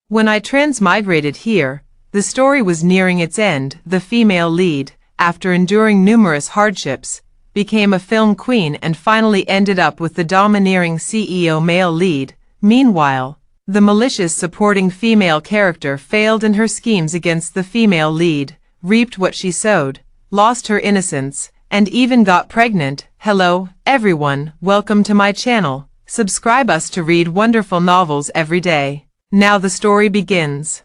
When I transmigrated here, the story was nearing its end. The female lead, after enduring numerous hardships, became a film queen and finally ended up with the domineering CEO male lead. Meanwhile, the malicious supporting female character failed in her schemes against the female lead, reaped what she sowed, lost her innocence, and even got pregnant. Hello, everyone, welcome to my channel. Subscribe us to read wonderful novels every day. Now the story begins.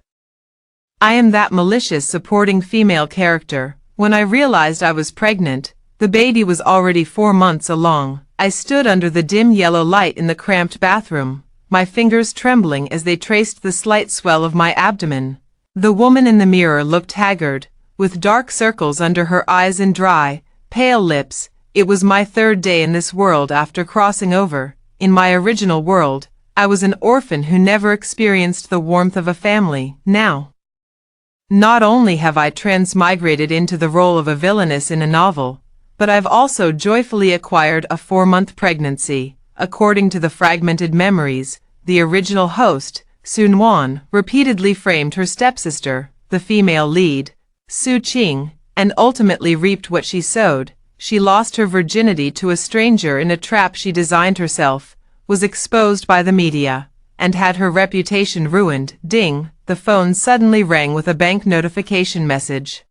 I am that malicious supporting female character. When I realized I was pregnant, the baby was already 4 months along. I stood under the dim yellow light in the cramped bathroom, my fingers trembling as they traced the slight swell of my abdomen. The woman in the mirror looked haggard, with dark circles under her eyes and dry, pale lips. It was my 3rd day in this world after crossing over. In my original world, I was an orphan who never experienced the warmth of a family. Now, not only have I transmigrated into the role of a villainess in a novel, but I've also joyfully acquired a 4-month pregnancy. According to the fragmented memories, the original host, Sun Wan, repeatedly framed her stepsister, the female lead, Su Qing, and ultimately reaped what she sowed. She lost her virginity to a stranger in a trap she designed herself, was exposed by the media, and had her reputation ruined. Ding, the phone suddenly rang with a bank notification message.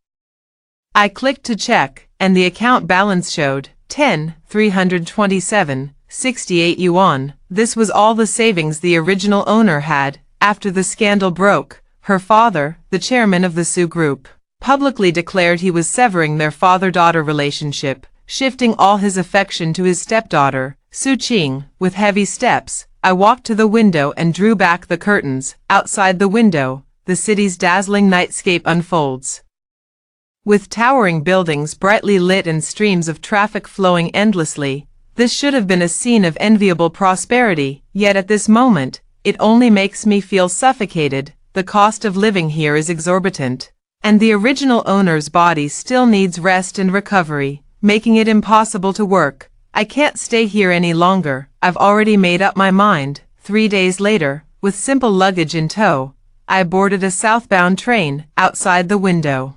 I clicked to check, and the account balance showed 10,327.68 yuan. This was all the savings the original owner had. After the scandal broke, her father, the chairman of the Su Group, publicly declared he was severing their father-daughter relationship, shifting all his affection to his stepdaughter, Su Qing. With heavy steps, I walked to the window and drew back the curtains. Outside the window, the city's dazzling nightscape unfolds. With towering buildings brightly lit and streams of traffic flowing endlessly, this should have been a scene of enviable prosperity, yet at this moment, it only makes me feel suffocated. The cost of living here is exorbitant, and the original owner's body still needs rest and recovery, making it impossible to work. I can't stay here any longer. I've already made up my mind. 3 days later, with simple luggage in tow, I boarded a southbound train. Outside the window,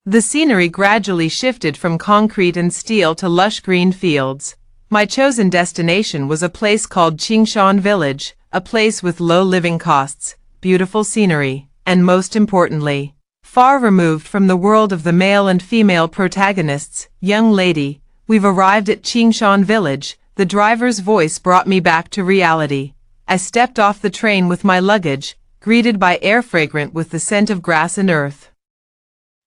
the scenery gradually shifted from concrete and steel to lush green fields. My chosen destination was a place called Qingshan Village, a place with low living costs, beautiful scenery, and most importantly, far removed from the world of the male and female protagonists. Young lady, we've arrived at Qingshan Village. The driver's voice brought me back to reality. I stepped off the train with my luggage, greeted by air fragrant with the scent of grass and earth.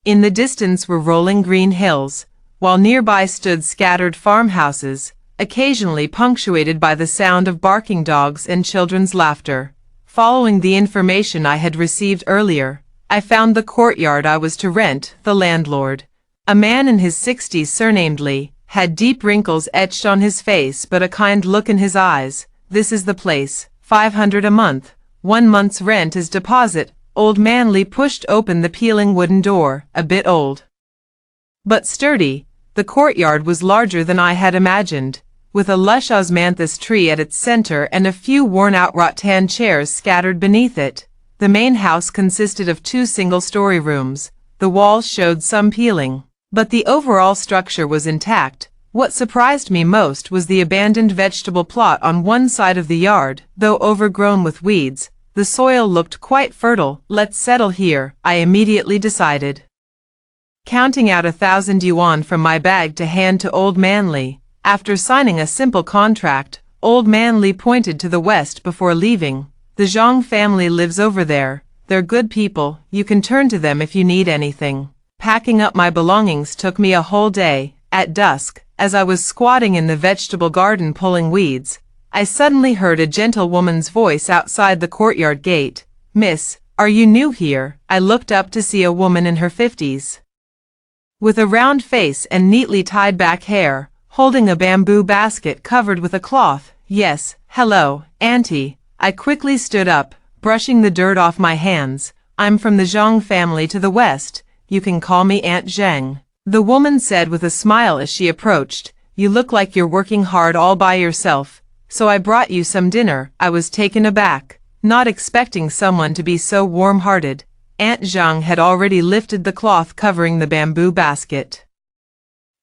In the distance were rolling green hills, while nearby stood scattered farmhouses, occasionally punctuated by the sound of barking dogs and children's laughter. Following the information I had received earlier, I found the courtyard I was to rent. The landlord, a man in his 60s surnamed Li, had deep wrinkles etched on his face but a kind look in his eyes. This is the place, 500 a month, 1 month's rent as deposit. Old man Li pushed open the peeling wooden door. A bit old, but sturdy, the courtyard was larger than I had imagined, with a lush osmanthus tree at its center and a few worn-out rattan chairs scattered beneath it. The main house consisted of 2 single-story rooms. The walls showed some peeling, but the overall structure was intact. What surprised me most was the abandoned vegetable plot on one side of the yard. Though overgrown with weeds, the soil looked quite fertile. Let's settle here, I immediately decided. Counting out 1,000 yuan from my bag to hand to Old Man Li, after signing a simple contract, Old Man Li pointed to the west before leaving. The Zhang family lives over there. They're good people. You can turn to them if you need anything. Packing up my belongings took me a whole day. At dusk, as I was squatting in the vegetable garden pulling weeds, I suddenly heard a gentlewoman's voice outside the courtyard gate. Miss, are you new here? I looked up to see a woman in her 50s, with a round face and neatly tied back hair, holding a bamboo basket covered with a cloth. Yes, hello, auntie. I quickly stood up, brushing the dirt off my hands. I'm from the Zhang family to the west. You can call me Aunt Zheng, the woman said with a smile as she approached. You look like you're working hard all by yourself, so I brought you some dinner. I was taken aback. Not expecting someone to be so warm-hearted, Aunt Zhang had already lifted the cloth covering the bamboo basket,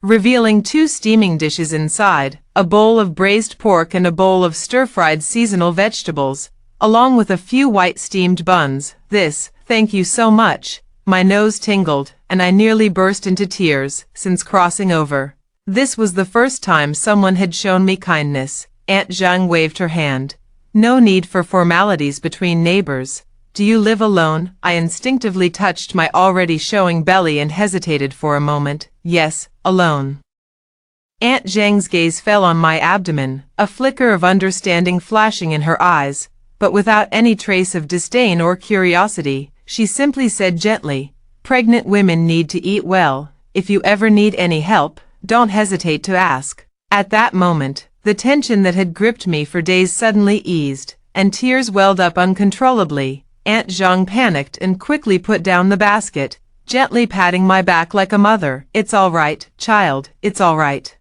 revealing 2 steaming dishes inside, a bowl of braised pork and a bowl of stir-fried seasonal vegetables, along with a few white steamed buns. Thank you so much. My nose tingled, and I nearly burst into tears. Since crossing over, this was the first time someone had shown me kindness. Aunt Zhang waved her hand. No need for formalities between neighbors. Do you live alone? I instinctively touched my already showing belly and hesitated for a moment. Yes, alone. Aunt Zhang's gaze fell on my abdomen, a flicker of understanding flashing in her eyes, but without any trace of disdain or curiosity. She simply said gently, "Pregnant women need to eat well. If you ever need any help, don't hesitate to ask." At that moment, the tension that had gripped me for days suddenly eased, and tears welled up uncontrollably. Aunt Zhang panicked and quickly put down the basket, gently patting my back like a mother. "It's all right, child, it's all right."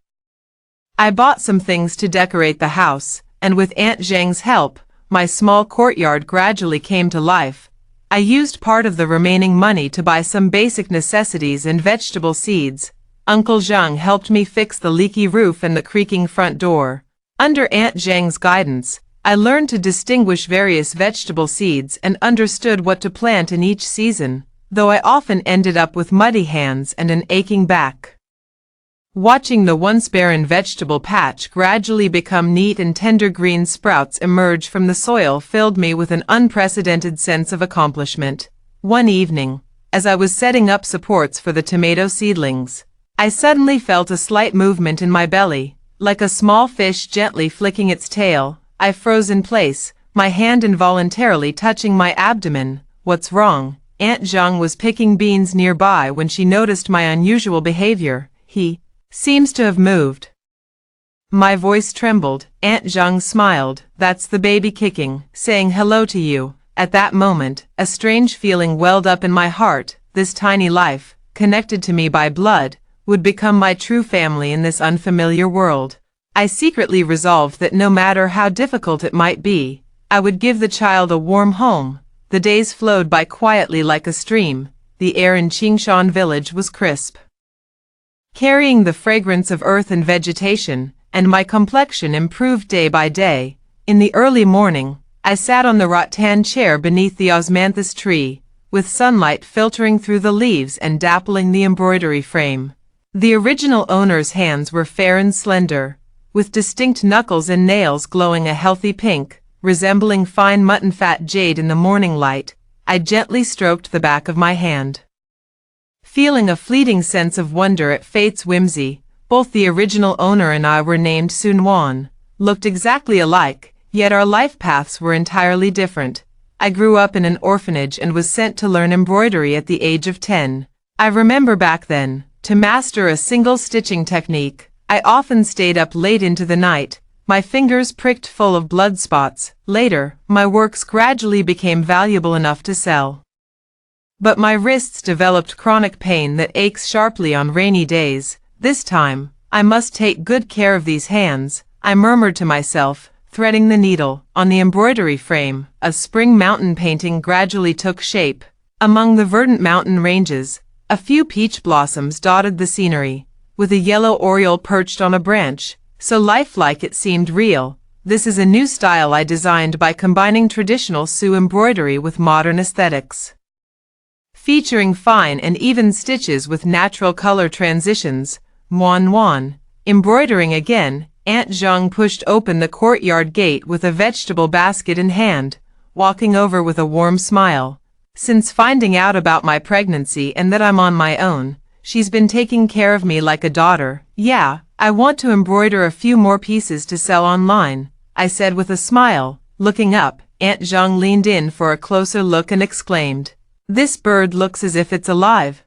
I bought some things to decorate the house, and with Aunt Zhang's help, my small courtyard gradually came to life. I used part of the remaining money to buy some basic necessities and vegetable seeds. Uncle Zhang helped me fix the leaky roof and the creaking front door. Under Aunt Zhang's guidance, I learned to distinguish various vegetable seeds and understood what to plant in each season, though I often ended up with muddy hands and an aching back. Watching the once barren vegetable patch gradually become neat and tender green sprouts emerge from the soil filled me with an unprecedented sense of accomplishment. One evening, as I was setting up supports for the tomato seedlings, I suddenly felt a slight movement in my belly, like a small fish gently flicking its tail. I froze in place, my hand involuntarily touching my abdomen. "What's wrong?" Aunt Zhang was picking beans nearby when she noticed my unusual behavior. "He seems to have moved." My voice trembled. Aunt Zhang smiled. "That's the baby kicking, saying hello to you." At that moment, a strange feeling welled up in my heart. This tiny life, connected to me by blood, would become my true family in this unfamiliar world. I secretly resolved that no matter how difficult it might be, I would give the child a warm home. The days flowed by quietly like a stream. The air in Qingshan village was crisp, carrying the fragrance of earth and vegetation, and my complexion improved day by day. In the early morning, I sat on the rattan chair beneath the osmanthus tree, with sunlight filtering through the leaves and dappling the embroidery frame. The original owner's hands were fair and slender, with distinct knuckles and nails glowing a healthy pink, resembling fine mutton fat jade in the morning light. I gently stroked the back of my hand, feeling a fleeting sense of wonder at fate's whimsy. Both the original owner and I were named Sun Wan, looked exactly alike, yet our life paths were entirely different. I grew up in an orphanage and was sent to learn embroidery at the age of 10. I remember back then, to master a single stitching technique, I often stayed up late into the night, my fingers pricked full of blood spots. Later, my works gradually became valuable enough to sell, but my wrists developed chronic pain that aches sharply on rainy days. "This time, I must take good care of these hands," I murmured to myself, threading the needle. On the embroidery frame, a spring mountain painting gradually took shape. Among the verdant mountain ranges, a few peach blossoms dotted the scenery, with a yellow oriole perched on a branch, so lifelike it seemed real. This is a new style I designed by combining traditional Sioux embroidery with modern aesthetics, featuring fine and even stitches with natural color transitions. Wan. Embroidering again, Aunt Zhang pushed open the courtyard gate with a vegetable basket in hand, walking over with a warm smile. "Since finding out about my pregnancy and that I'm on my own, she's been taking care of me like a daughter." "Yeah, I want to embroider a few more pieces to sell online," I said with a smile. Looking up, Aunt Zhang leaned in for a closer look and exclaimed, "This bird looks as if it's alive.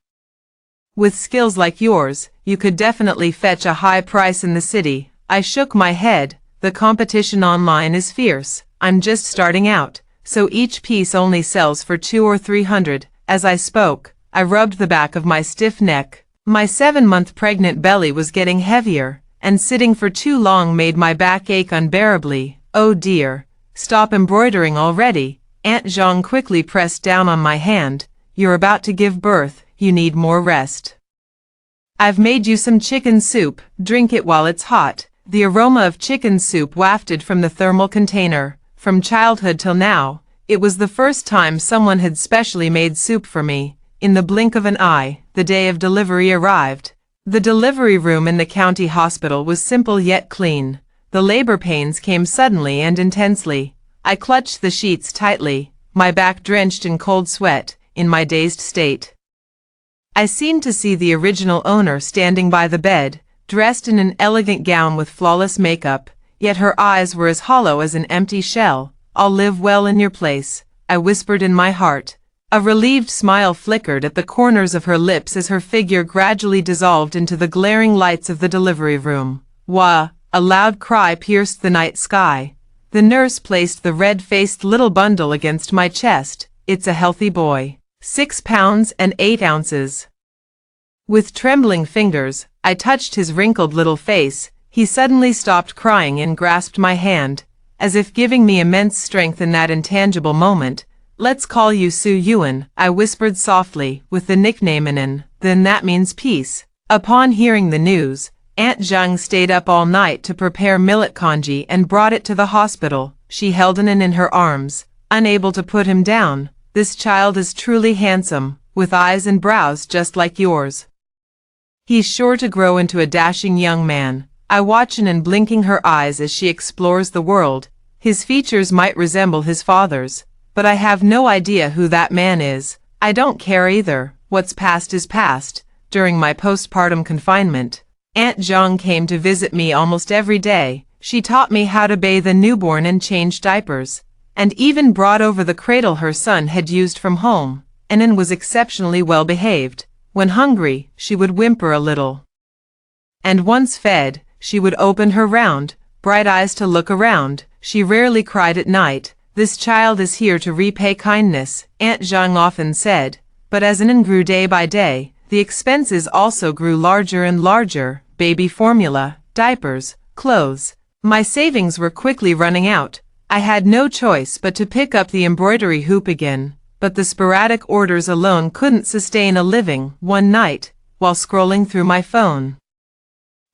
With skills like yours, you could definitely fetch a high price in the city." I shook my head. "The competition online is fierce. I'm just starting out, so each piece only sells for 200 or 300. As I spoke, I rubbed the back of my stiff neck. My 7-month pregnant belly was getting heavier, and sitting for too long made my back ache unbearably. "Oh dear, stop embroidering already," Aunt Zhang quickly pressed down on my hand. You're about to give birth, you need more rest. I've made you some chicken soup, drink it while it's hot. The aroma of chicken soup wafted from the thermal container. From childhood till now, it was the first time someone had specially made soup for me. In the blink of an eye, the day of delivery arrived. The delivery room in the county hospital was simple yet clean. The labor pains came suddenly and intensely. I clutched the sheets tightly, my back drenched in cold sweat, in my dazed state. I seemed to see the original owner standing by the bed, dressed in an elegant gown with flawless makeup, yet her eyes were as hollow as an empty shell. I'll live well in your place, I whispered in my heart. A relieved smile flickered at the corners of her lips as her figure gradually dissolved into the glaring lights of the delivery room. Wah! A loud cry pierced the night sky. The nurse placed the red-faced little bundle against my chest. It's a healthy boy. 6 pounds and 8 ounces. With trembling fingers, I touched his wrinkled little face. He suddenly stopped crying and grasped my hand, as if giving me immense strength in that intangible moment. Let's call you Su Yuan, I whispered softly, with the nickname Inan. Then that means peace. Upon hearing the news, Aunt Zhang stayed up all night to prepare millet congee and brought it to the hospital. She held Inan in her arms, unable to put him down. This child is truly handsome, with eyes and brows just like yours. He's sure to grow into a dashing young man. I watch Inan blinking her eyes as she explores the world. His features might resemble his father's, but I have no idea who that man is. I don't care either. What's past is past. During my postpartum confinement, Aunt Zhang came to visit me almost every day. She taught me how to bathe a newborn and change diapers, and even brought over the cradle her son had used from home. Inan was exceptionally well behaved. When hungry, she would whimper a little. And once fed, she would open her round, bright eyes to look around. She rarely cried at night. This child is here to repay kindness, Aunt Zhang often said. But as Inan grew day by day, the expenses also grew larger and larger. Baby formula, diapers, clothes. My savings were quickly running out. I had no choice but to pick up the embroidery hoop again. But the sporadic orders alone couldn't sustain a living. One night, while scrolling through my phone,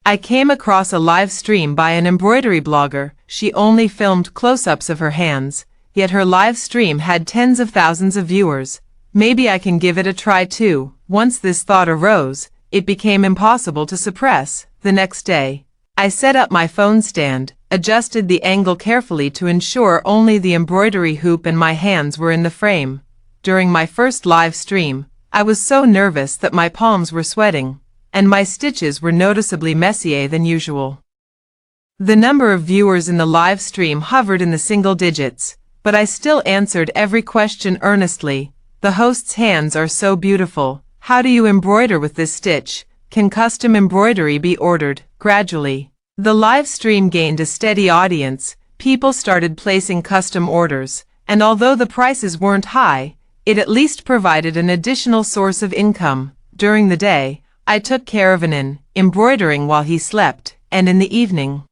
I came across a live stream by an embroidery blogger. She only filmed close-ups of her hands, yet her live stream had tens of thousands of viewers. Maybe I can give it a try too. Once this thought arose, it became impossible to suppress. The next day, I set up my phone stand, adjusted the angle carefully to ensure only the embroidery hoop and my hands were in the frame. During my first live stream, I was so nervous that my palms were sweating, and my stitches were noticeably messier than usual. The number of viewers in the live stream hovered in the single digits, but I still answered every question earnestly. The host's hands are so beautiful. How do you embroider with this stitch? Can custom embroidery be ordered? Gradually, the live stream gained a steady audience. People started placing custom orders, and although the prices weren't high, it at least provided an additional source of income. During the day, I took care of Inan, embroidering while he slept, and in the evening,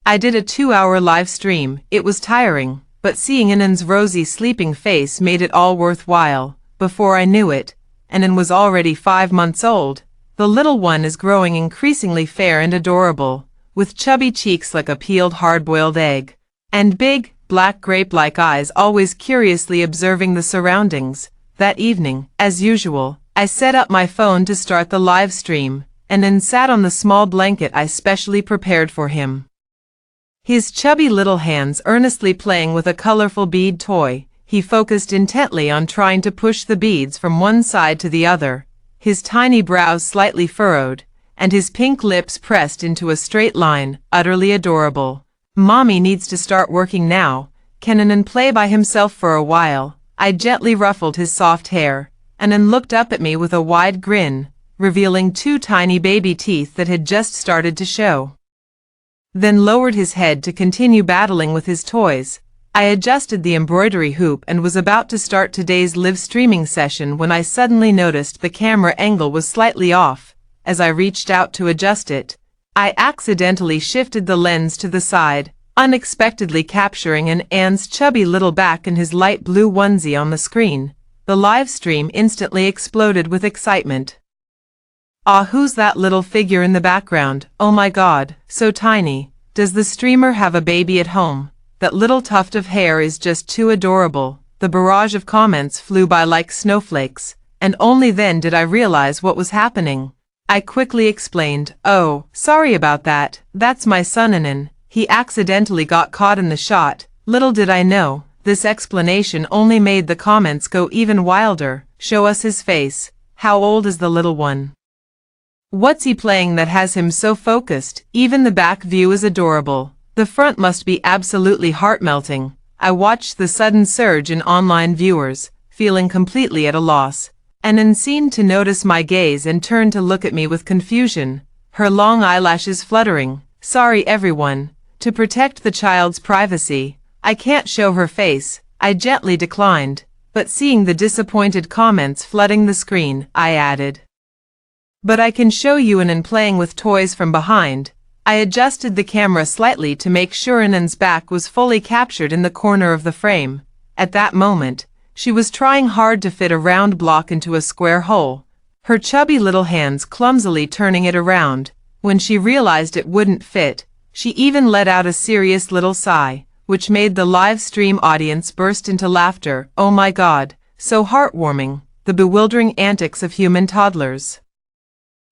I did a 2-hour live stream. It was tiring, but seeing Inan's rosy sleeping face made it all worthwhile. Before I knew it, Inan was already 5 months old. The little one is growing increasingly fair and adorable, with chubby cheeks like a peeled hard-boiled egg, and big, black grape-like eyes always curiously observing the surroundings. That evening, as usual, I set up my phone to start the live stream, and then sat on the small blanket I specially prepared for him. His chubby little hands earnestly playing with a colorful bead toy, he focused intently on trying to push the beads from one side to the other, his tiny brows slightly furrowed, and his pink lips pressed into a straight line, utterly adorable. Mommy needs to start working now. Can Inan play by himself for a while? I gently ruffled his soft hair, and Inan looked up at me with a wide grin, revealing 2 tiny baby teeth that had just started to show. Then lowered his head to continue battling with his toys. I adjusted the embroidery hoop and was about to start today's live streaming session when I suddenly noticed the camera angle was slightly off. As I reached out to adjust it, I accidentally shifted the lens to the side. unexpectedly capturing Anne's chubby little back in his light blue onesie on the screen. The live stream instantly exploded with excitement. "Ah, who's that little figure in the background? Oh my god, so tiny. Does the streamer have a baby at home? That little tuft of hair is just too adorable." The barrage of comments flew by like snowflakes, and only then did I realize what was happening. I quickly explained, "Oh, sorry about that, that's my son Anan. He accidentally got caught in the shot." Little did I know, this explanation only made the comments go even wilder. "Show us his face. How old is the little one? What's he playing that has him so focused? Even the back view is adorable. The front must be absolutely heart-melting." I watched the sudden surge in online viewers, feeling completely at a loss. Anan seemed to notice my gaze and turned to look at me with confusion, her long eyelashes fluttering. "Sorry everyone. To protect the child's privacy, I can't show her face," I gently declined, but seeing the disappointed comments flooding the screen, I added, "But I can show you Anan playing with toys from behind." I adjusted the camera slightly to make sure Anan's back was fully captured in the corner of the frame. At that moment, she was trying hard to fit a round block into a square hole, her chubby little hands clumsily turning it around. When she realized it wouldn't fit, she even let out a serious little sigh, which made the live stream audience burst into laughter. Oh my god, so heartwarming, the bewildering antics of human toddlers.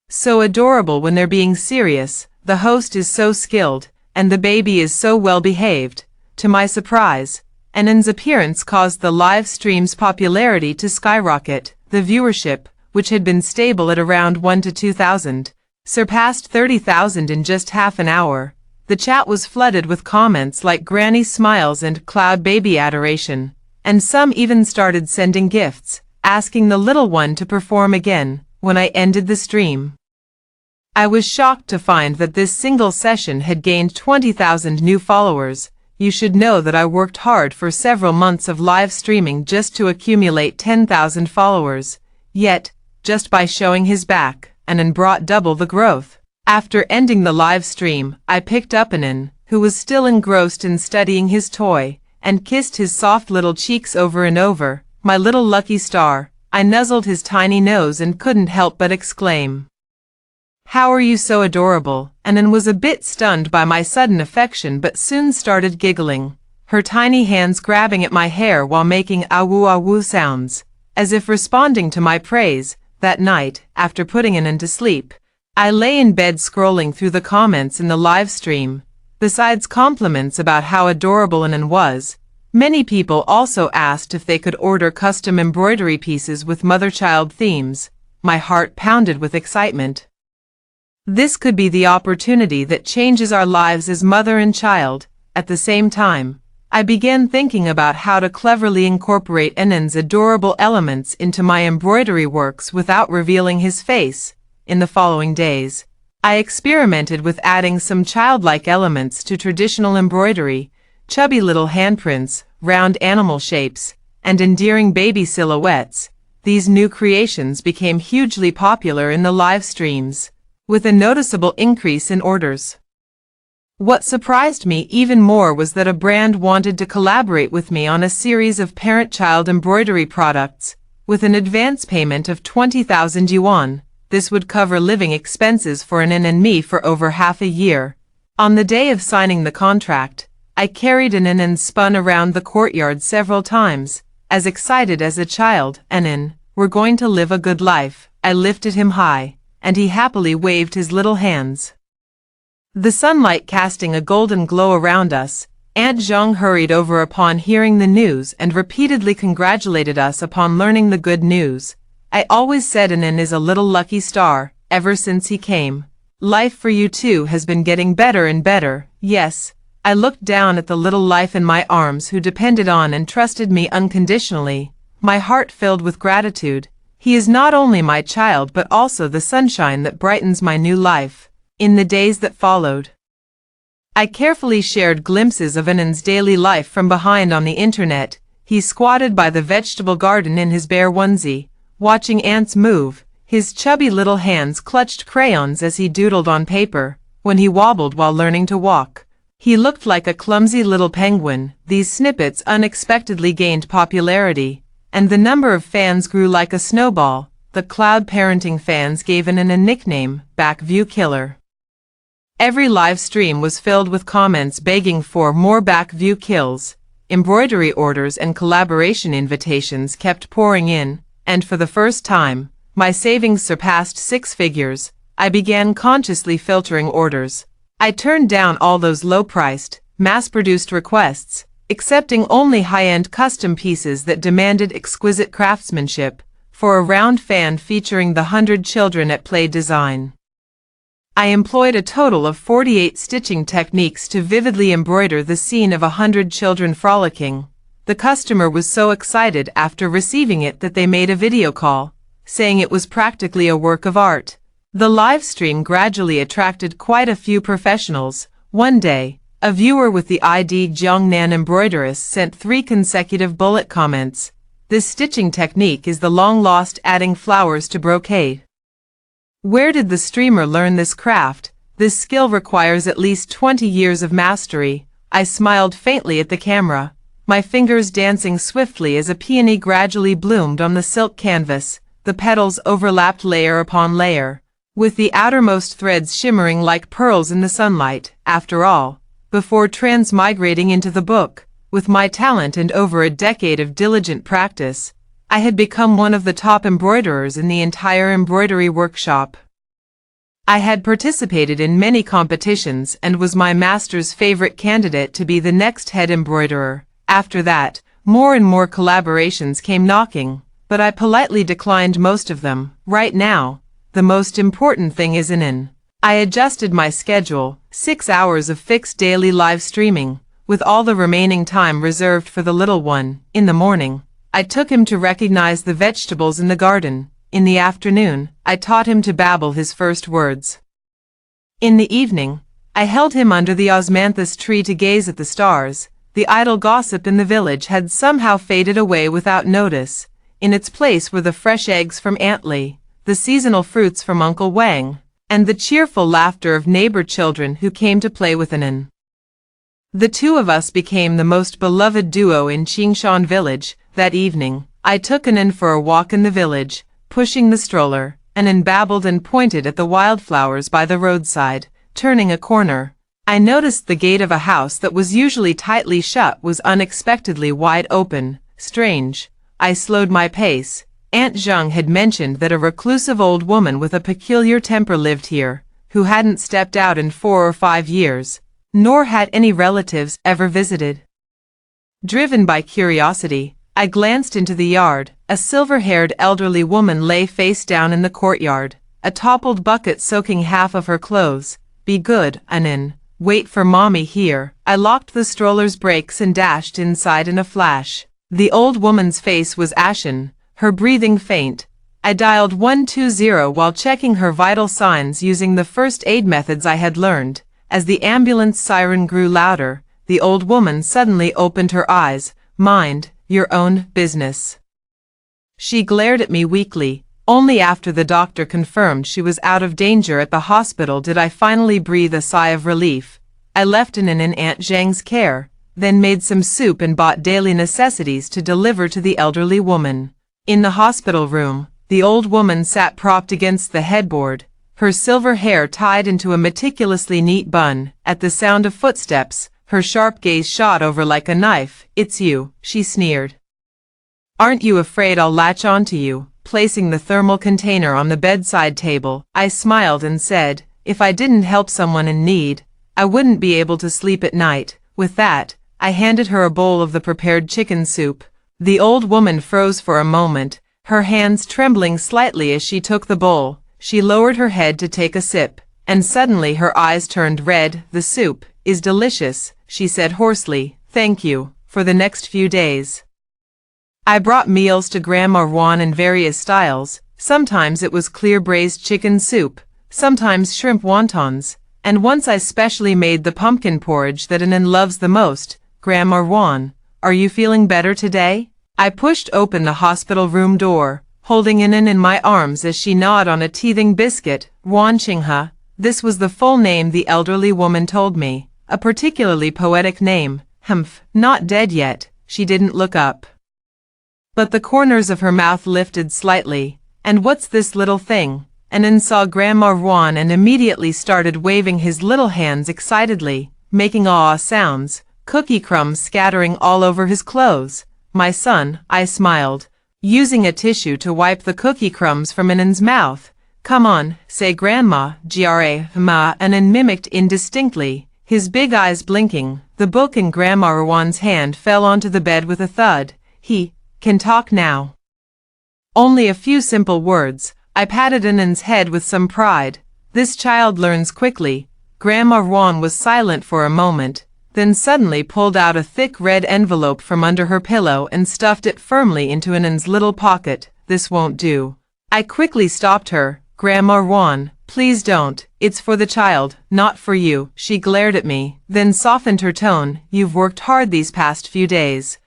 So adorable when they're being serious. The host is so skilled, and the baby is so well behaved. To my surprise, Anan's appearance caused the live stream's popularity to skyrocket. The viewership, which had been stable at around 1 to 2,000, surpassed 30,000 in just half an hour. The chat was flooded with comments like granny smiles and cloud baby adoration, and some even started sending gifts, asking the little one to perform again. When I ended the stream, I was shocked to find that this single session had gained 20,000 new followers. You should know that I worked hard for several months of live streaming just to accumulate 10,000 followers. Yet, just by showing his back, Anan brought double the growth. After ending the live stream, I picked up Anan, who was still engrossed in studying his toy, and kissed his soft little cheeks over and over. "My little lucky star." I nuzzled his tiny nose and couldn't help but exclaim, "How are you so adorable?" Anan was a bit stunned by my sudden affection but soon started giggling, her tiny hands grabbing at my hair while making awoo sounds, as if responding to my praise. That night, after putting Anan to sleep, I lay in bed scrolling through the comments in the live stream. Besides compliments about how adorable Anan was, many people also asked if they could order custom embroidery pieces with mother-child themes. My heart pounded with excitement. This could be the opportunity that changes our lives as mother and child. At the same time, I began thinking about how to cleverly incorporate Anan's adorable elements into my embroidery works without revealing his face. In the following days, I experimented with adding some childlike elements to traditional embroidery, chubby little handprints, round animal shapes, and endearing baby silhouettes. These new creations became hugely popular in the live streams, with a noticeable increase in orders. What surprised me even more was that a brand wanted to collaborate with me on a series of parent-child embroidery products, with an advance payment of 20,000 yuan. This would cover living expenses for Anan and me for over half a year. On the day of signing the contract, I carried Anan and spun around the courtyard several times, as excited as a child. "Anan, we're going to live a good life." I lifted him high, and he happily waved his little hands, the sunlight casting a golden glow around us. Aunt Zhang hurried over upon hearing the news and repeatedly congratulated us upon learning the good news. "I always said Anan is a little lucky star, ever since he came. Life for you too has been getting better and better." Yes, I looked down at the little life in my arms who depended on and trusted me unconditionally, my heart filled with gratitude. He is not only my child but also the sunshine that brightens my new life. In the days that followed, I carefully shared glimpses of Anan's daily life from behind on the internet. He squatted by the vegetable garden in his bare onesie, watching ants move. His chubby little hands clutched crayons as he doodled on paper. When he wobbled while learning to walk, He looked like a clumsy little penguin. These snippets unexpectedly gained popularity, and the number of fans grew like a snowball. The cloud parenting fans gave it a nickname, Backview Killer. Every live stream was filled with comments begging for more backview kills. Embroidery orders and collaboration invitations kept pouring in, and for the first time, my savings surpassed 6 figures. I began consciously filtering orders. I turned down all those low-priced, mass-produced requests, accepting only high-end custom pieces that demanded exquisite craftsmanship, for a round fan featuring the 100 children at play design. I employed a total of 48 stitching techniques to vividly embroider the scene of 100 children frolicking. The customer was so excited after receiving it that they made a video call, saying it was practically a work of art. The live stream gradually attracted quite a few professionals. One day, a viewer with the ID Jiangnan embroideress sent 3 consecutive bullet comments. This stitching technique is the long-lost adding flowers to brocade. Where did the streamer learn this craft? This skill requires at least 20 years of mastery. I smiled faintly at the camera, my fingers dancing swiftly as a peony gradually bloomed on the silk canvas. The petals overlapped layer upon layer, with the outermost threads shimmering like pearls in the sunlight. After all, before transmigrating into the book, with my talent and over a decade of diligent practice, I had become one of the top embroiderers in the entire embroidery workshop. I had participated in many competitions and was my master's favorite candidate to be the next head embroiderer. After that, more and more collaborations came knocking, but I politely declined most of them. Right now, the most important thing is in. I adjusted my schedule, 6 hours of fixed daily live streaming, with all the remaining time reserved for the little one. In the morning, I took him to recognize the vegetables in the garden. In the afternoon, I taught him to babble his first words. In the evening, I held him under the osmanthus tree to gaze at the stars. The idle gossip in the village had somehow faded away without notice. In its place were the fresh eggs from Aunt Lee, the seasonal fruits from Uncle Wang, and the cheerful laughter of neighbor children who came to play with Anan. The two of us became the most beloved duo in Qingshan village. That evening, I took Anan for a walk in the village, pushing the stroller. Anan babbled and pointed at the wildflowers by the roadside. Turning a corner, I noticed the gate of a house that was usually tightly shut was unexpectedly wide open. Strange. I slowed my pace. Aunt Zheng had mentioned that a reclusive old woman with a peculiar temper lived here, who hadn't stepped out in 4 or 5 years, nor had any relatives ever visited. Driven by curiosity, I glanced into the yard. A silver-haired elderly woman lay face down in the courtyard, a toppled bucket soaking half of her clothes. Be good, Anan. Wait for mommy here. I locked the stroller's brakes and dashed inside in a flash. The old woman's face was ashen, her breathing faint. I dialed 120 while checking her vital signs using the first aid methods I had learned. As the ambulance siren grew louder, the old woman suddenly opened her eyes. Mind your own business. She glared at me weakly. Only after the doctor confirmed she was out of danger at the hospital did I finally breathe a sigh of relief. I left Anan in Aunt Zheng's care, then made some soup and bought daily necessities to deliver to the elderly woman. In the hospital room, the old woman sat propped against the headboard, her silver hair tied into a meticulously neat bun. At the sound of footsteps, her sharp gaze shot over like a knife. It's you, she sneered. Aren't you afraid I'll latch onto you? Placing the thermal container on the bedside table, I smiled and said, if I didn't help someone in need, I wouldn't be able to sleep at night. With that, I handed her a bowl of the prepared chicken soup. The old woman froze for a moment, her hands trembling slightly as she took the bowl. She lowered her head to take a sip, and suddenly her eyes turned red. The soup is delicious, she said hoarsely. Thank you. For the next few days, I brought meals to Grandma Juan in various styles. Sometimes it was clear braised chicken soup, sometimes shrimp wontons, and once I specially made the pumpkin porridge that Anan loves the most. Grandma Juan, are you feeling better today? I pushed open the hospital room door, holding Anan in my arms as she gnawed on a teething biscuit. Juan Qinghe, this was the full name the elderly woman told me. a particularly poetic name. Humph, not dead yet. She didn't look up. But the corners of her mouth lifted slightly. And what's this little thing? Anan saw Grandma Juan and immediately started waving his little hands excitedly, making ah sounds, cookie crumbs scattering all over his clothes. My son, I smiled, using a tissue to wipe the cookie crumbs from Anan's mouth. Come on, say Grandma, ma, Anan mimicked indistinctly, his big eyes blinking. The book in Grandma Juan's hand fell onto the bed with a thud. He can talk now. Only a few simple words. I patted Anan's head with some pride. This child learns quickly. Grandma Juan was silent for a moment, then suddenly pulled out a thick red envelope from under her pillow and stuffed it firmly into Anan's little pocket. This won't do. I quickly stopped her. Grandma Juan, please don't. It's for the child, not for you. She glared at me, then softened her tone. You've worked hard these past few days.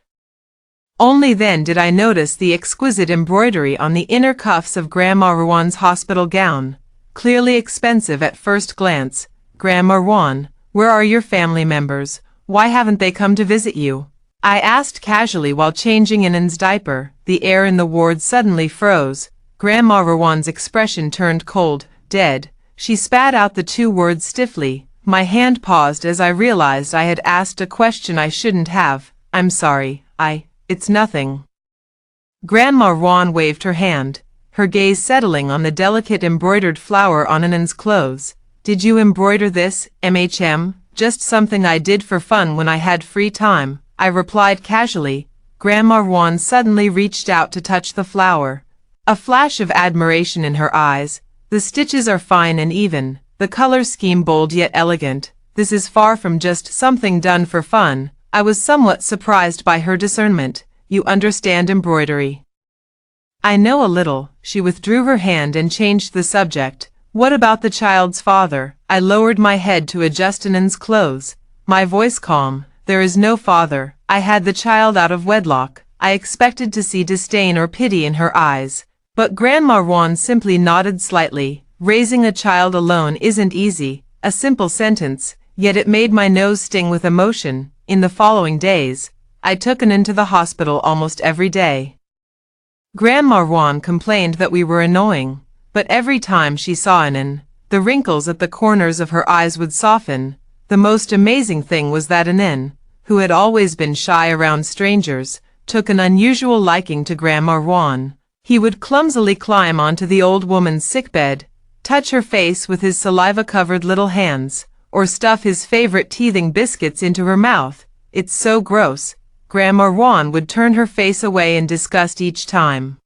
Only then did I notice the exquisite embroidery on the inner cuffs of Grandma Juan's hospital gown. Clearly expensive at first glance. Grandma Juan, where are your family members? Why haven't they come to visit you? I asked casually while changing Anan's diaper. The air in the ward suddenly froze. Grandma Juan's expression turned cold, dead. She spat out the two words stiffly. My hand paused as I realized I had asked a question I shouldn't have. I'm sorry, it's nothing. Grandma Juan waved her hand, her gaze settling on the delicate embroidered flower on Anan's clothes. Did you embroider this, Just something I did for fun when I had free time, I replied casually. Grandma Juan suddenly reached out to touch the flower. A flash of admiration in her eyes. The stitches are fine and even, the color scheme bold yet elegant. This is far from just something done for fun. I was somewhat surprised by her discernment. You understand embroidery? I know a little. She withdrew her hand and changed the subject. What about the child's father? I lowered my head to adjust Anan's clothes, my voice calm. There is no father. I had the child out of wedlock. I expected to see disdain or pity in her eyes. But Grandma Juan simply nodded slightly. Raising a child alone isn't easy. A simple sentence, yet it made my nose sting with emotion. In the following days, I took Anan to the hospital almost every day. Grandma Juan complained that we were annoying, but every time she saw Anan, the wrinkles at the corners of her eyes would soften. The most amazing thing was that Anan, who had always been shy around strangers, took an unusual liking to Grandma Juan. He would clumsily climb onto the old woman's sickbed, touch her face with his saliva-covered little hands, or stuff his favorite teething biscuits into her mouth. It's so gross. Grandma Juan would turn her face away in disgust each time.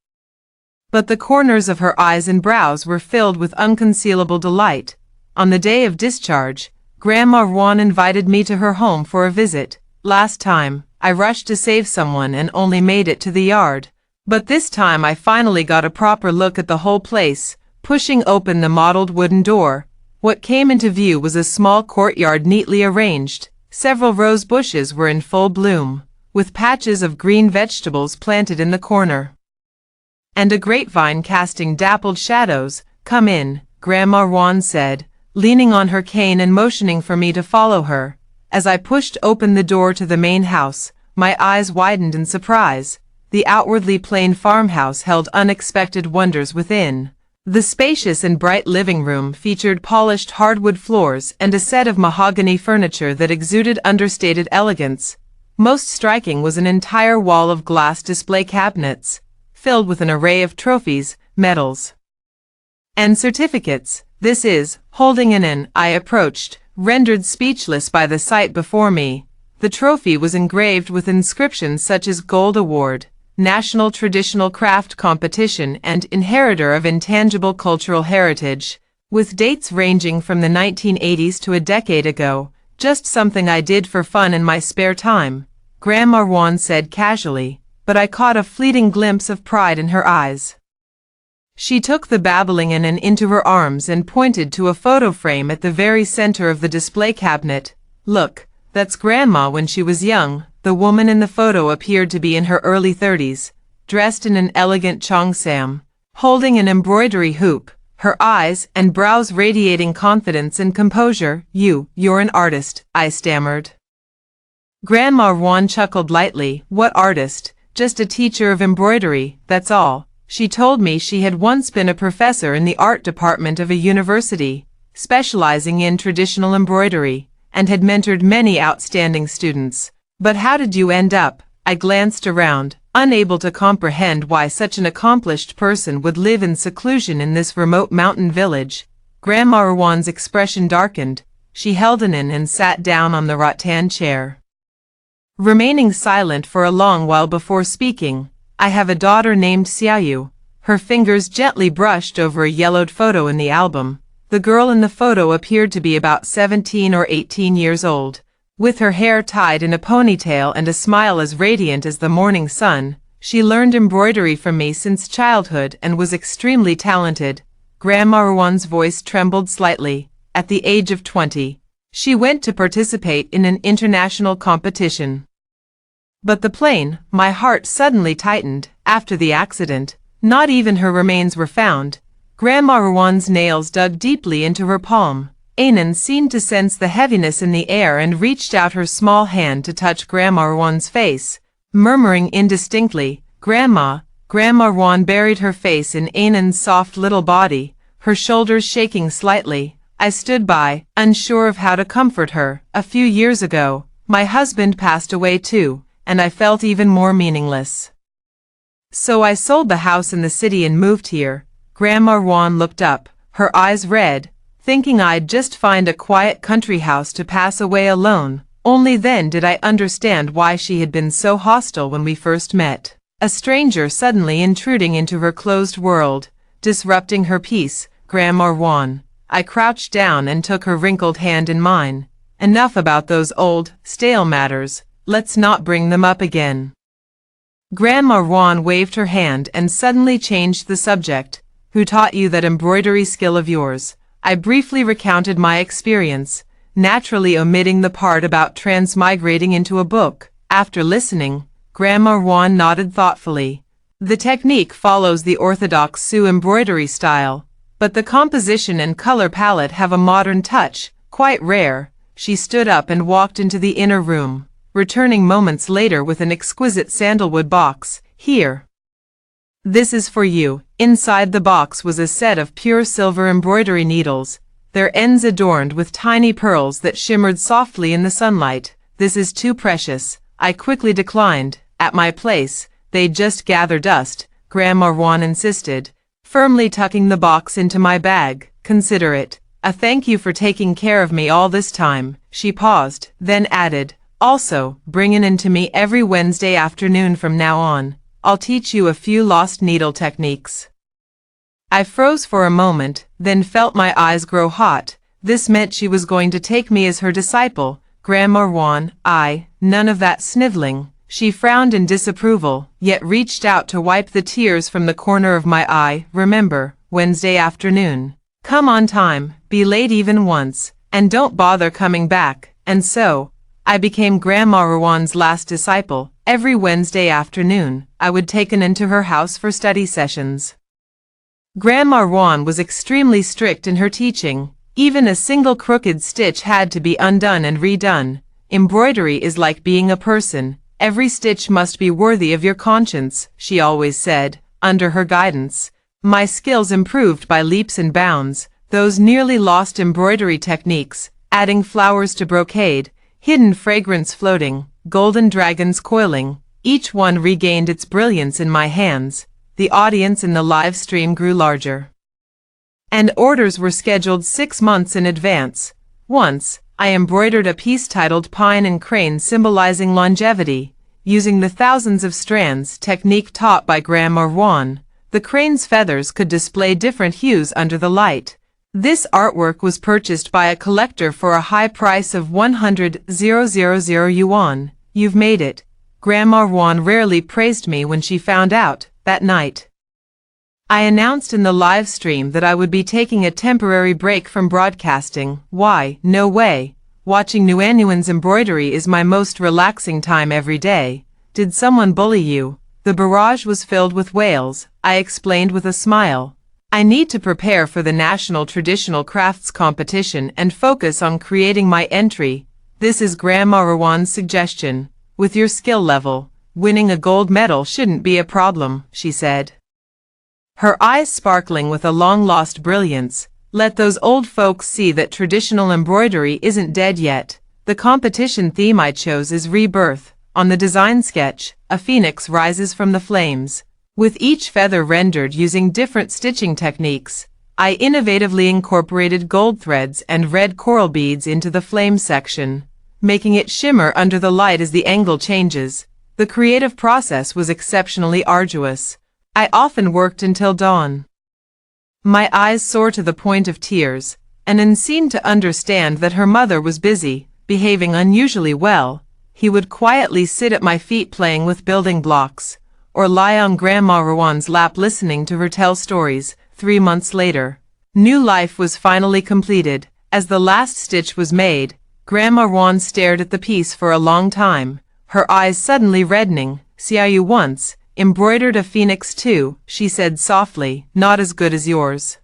But the corners of her eyes and brows were filled with unconcealable delight. On the day of discharge, Grandma Juan invited me to her home for a visit. Last time, I rushed to save someone and only made it to the yard. But this time I finally got a proper look at the whole place. Pushing open the mottled wooden door, what came into view was a small courtyard neatly arranged. Several rose bushes were in full bloom, with patches of green vegetables planted in the corner. And a grapevine casting dappled shadows. Come in, Grandma Juan said, leaning on her cane and motioning for me to follow her. As I pushed open the door to the main house, my eyes widened in surprise. The outwardly plain farmhouse held unexpected wonders within. The spacious and bright living room featured polished hardwood floors and a set of mahogany furniture that exuded understated elegance. Most striking was an entire wall of glass display cabinets, filled with an array of trophies, medals, and certificates. This is, holding Anan, I approached, rendered speechless by the sight before me. The trophy was engraved with inscriptions such as Gold Award, National Traditional Craft Competition, and Inheritor of Intangible Cultural Heritage, with dates ranging from the 1980s to a decade ago. Just something I did for fun in my spare time, Grandma Juan said casually, but I caught a fleeting glimpse of pride in her eyes. She took the babbling Anan into her arms and pointed to a photo frame at the very center of the display cabinet. Look, that's Grandma when she was young. The woman in the photo appeared to be in her early 30s, dressed in an elegant cheongsam, holding an embroidery hoop. her eyes and brows radiating confidence and composure. You're an artist, I stammered. Grandma Juan chuckled lightly. What artist? Just a teacher of embroidery, that's all. She told me she had once been a professor in the art department of a university, specializing in traditional embroidery, and had mentored many outstanding students. But how did you end up? I glanced around, unable to comprehend why such an accomplished person would live in seclusion in this remote mountain village. Grandma Juan's expression darkened. She held an in and sat down on the rattan chair, remaining silent for a long while before speaking. I have a daughter named Xiaoyu. Her fingers gently brushed over a yellowed photo in the album. The girl in the photo appeared to be about 17 or 18 years old, with her hair tied in a ponytail and a smile as radiant as the morning sun. She learned embroidery from me since childhood and was extremely talented. Grandma Juan's voice trembled slightly. At the age of 20, she went to participate in an international competition. But the plane, my heart suddenly tightened. After the accident, not even her remains were found. Grandma Juan's nails dug deeply into her palm. Anan seemed to sense the heaviness in the air and reached out her small hand to touch Grandma Juan's face, murmuring indistinctly, Grandma. Grandma Juan buried her face in Anan's soft little body, her shoulders shaking slightly. I stood by, unsure of how to comfort her. A few years ago, my husband passed away too, and I felt even more meaningless. So I sold the house in the city and moved here. Grandma Juan looked up, her eyes red, thinking I'd just find a quiet country house to pass away alone. Only then did I understand why she had been so hostile when we first met. A stranger suddenly intruding into her closed world, disrupting her peace. Grandma Juan. I crouched down and took her wrinkled hand in mine. Enough about those old, stale matters. Let's not bring them up again. Grandma Juan waved her hand and suddenly changed the subject. Who taught you that embroidery skill of yours? I briefly recounted my experience, naturally omitting the part about transmigrating into a book. After listening, Grandma Juan nodded thoughtfully. The technique follows the orthodox Sioux embroidery style, but the composition and color palette have a modern touch, quite rare. She stood up and walked into the inner room, returning moments later with an exquisite sandalwood box. Here. This is for you. Inside the box was a set of pure silver embroidery needles, their ends adorned with tiny pearls that shimmered softly in the sunlight. This is too precious. I quickly declined. At my place, they'd just gather dust, Grandma Juan insisted, firmly tucking the box into my bag. Consider it a thank you for taking care of me all this time. She paused, then added, also, bring it in to me every Wednesday afternoon from now on. I'll teach you a few lost needle techniques. I froze for a moment, then felt my eyes grow hot. This meant she was going to take me as her disciple. Grandma Juan, none of that sniveling. She frowned in disapproval, yet reached out to wipe the tears from the corner of my eye. Remember, Wednesday afternoon. Come on time, be late even once, and don't bother coming back. And so, I became Grandma Juan's last disciple. Every Wednesday afternoon, I would take Anan to her house for study sessions. Grandma Juan was extremely strict in her teaching. Even a single crooked stitch had to be undone and redone. Embroidery is like being a person. Every stitch must be worthy of your conscience, she always said. Under her guidance, my skills improved by leaps and bounds. Those nearly lost embroidery techniques, adding flowers to brocade, hidden fragrance floating, golden dragons coiling, each one regained its brilliance in my hands. The audience in the live stream grew larger, and orders were scheduled 6 months in advance. Once, I embroidered a piece titled Pine and Crane, symbolizing longevity, using the thousands of strands technique taught by Grandma Juan. The crane's feathers could display different hues under the light. This artwork was purchased by a collector for a high price of 100,000 yuan. You've made it. Grandma Juan rarely praised me when she found out. That night, I announced in the live stream that I would be taking a temporary break from broadcasting. Why? No way. Watching Nuanuan's embroidery is my most relaxing time every day. Did someone bully you? The barrage was filled with wails, I explained with a smile. I need to prepare for the National Traditional Crafts Competition and focus on creating my entry. This is Grandma Rawan's suggestion. With your skill level, winning a gold medal shouldn't be a problem, she said. Her eyes sparkling with a long-lost brilliance. Let those old folks see that traditional embroidery isn't dead yet. The competition theme I chose is rebirth. On the design sketch, a phoenix rises from the flames. With each feather rendered using different stitching techniques, I innovatively incorporated gold threads and red coral beads into the flame section, making it shimmer under the light as the angle changes. The creative process was exceptionally arduous. I often worked until dawn. My eyes sore to the point of tears, and Anne seemed to understand that her mother was busy, behaving unusually well. He would quietly sit at my feet playing with building blocks, or lie on Grandma Rawan's lap listening to her tell stories. 3 months later, new life was finally completed. As the last stitch was made, Grandma Rawan stared at the piece for a long time, her eyes suddenly reddening. See how you once embroidered a phoenix too, she said softly, not as good as yours.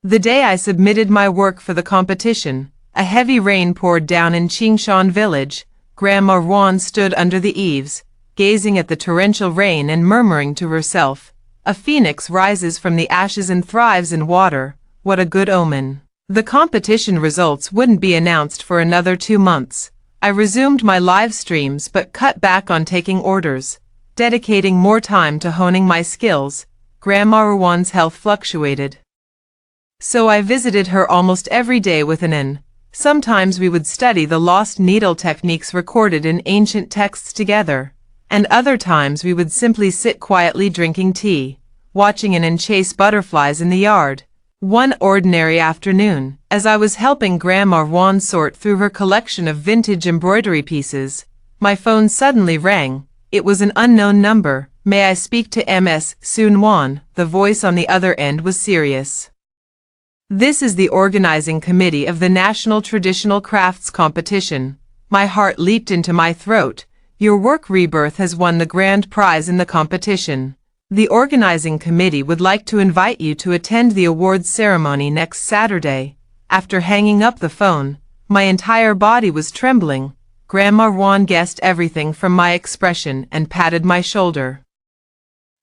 The day I submitted my work for the competition, a heavy rain poured down in Qingshan village. Grandma Rawan stood under the eaves, gazing at the torrential rain and murmuring to herself, "A phoenix rises from the ashes and thrives in water. What a good omen." The competition results wouldn't be announced for another 2 months. I resumed my live streams but cut back on taking orders, dedicating more time to honing my skills. Grandma Rawan's health fluctuated, so I visited her almost every day with Anne. Sometimes we would study the lost needle techniques recorded in ancient texts together, and other times we would simply sit quietly drinking tea, watching Anne chase butterflies in the yard. One ordinary afternoon, as I was helping Grandma Rawan sort through her collection of vintage embroidery pieces, my phone suddenly rang. It was an unknown number. "May I speak to Ms. Sun Wan?" The voice on the other end was serious. "This is the organizing committee of the National Traditional Crafts Competition." My heart leaped into my throat. "Your work Rebirth has won the grand prize in the competition. The organizing committee would like to invite you to attend the awards ceremony next Saturday." After hanging up the phone, my entire body was trembling. Grandma Rawan guessed everything from my expression and patted my shoulder.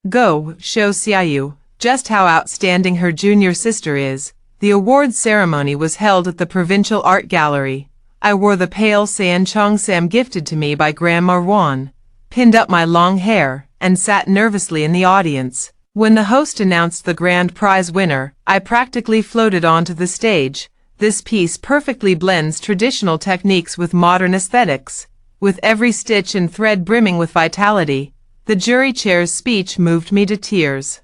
"Go, show Xiaoyu just how outstanding her junior sister is." The awards ceremony was held at the Provincial Art Gallery. I wore the pale San Chong Sam gifted to me by Grandma Rawan, pinned up my long hair, and sat nervously in the audience. When the host announced the grand prize winner, I practically floated onto the stage. This piece perfectly blends traditional techniques with modern aesthetics, with every stitch and thread brimming with vitality. The jury chair's speech moved me to tears.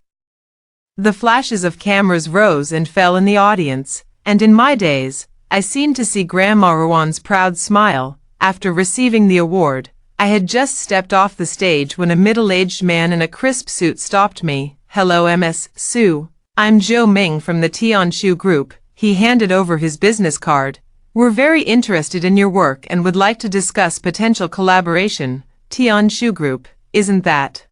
The flashes of cameras rose and fell in the audience, and in my days, I seemed to see Grandma Rawan's proud smile. After receiving the award, I had just stepped off the stage when a middle-aged man in a crisp suit stopped me. "Hello, Ms. Su. I'm Zhou Ming from the Tianshu Group." He handed over his business card. "We're very interested in your work and would like to discuss potential collaboration." Tianshu Group, isn't that?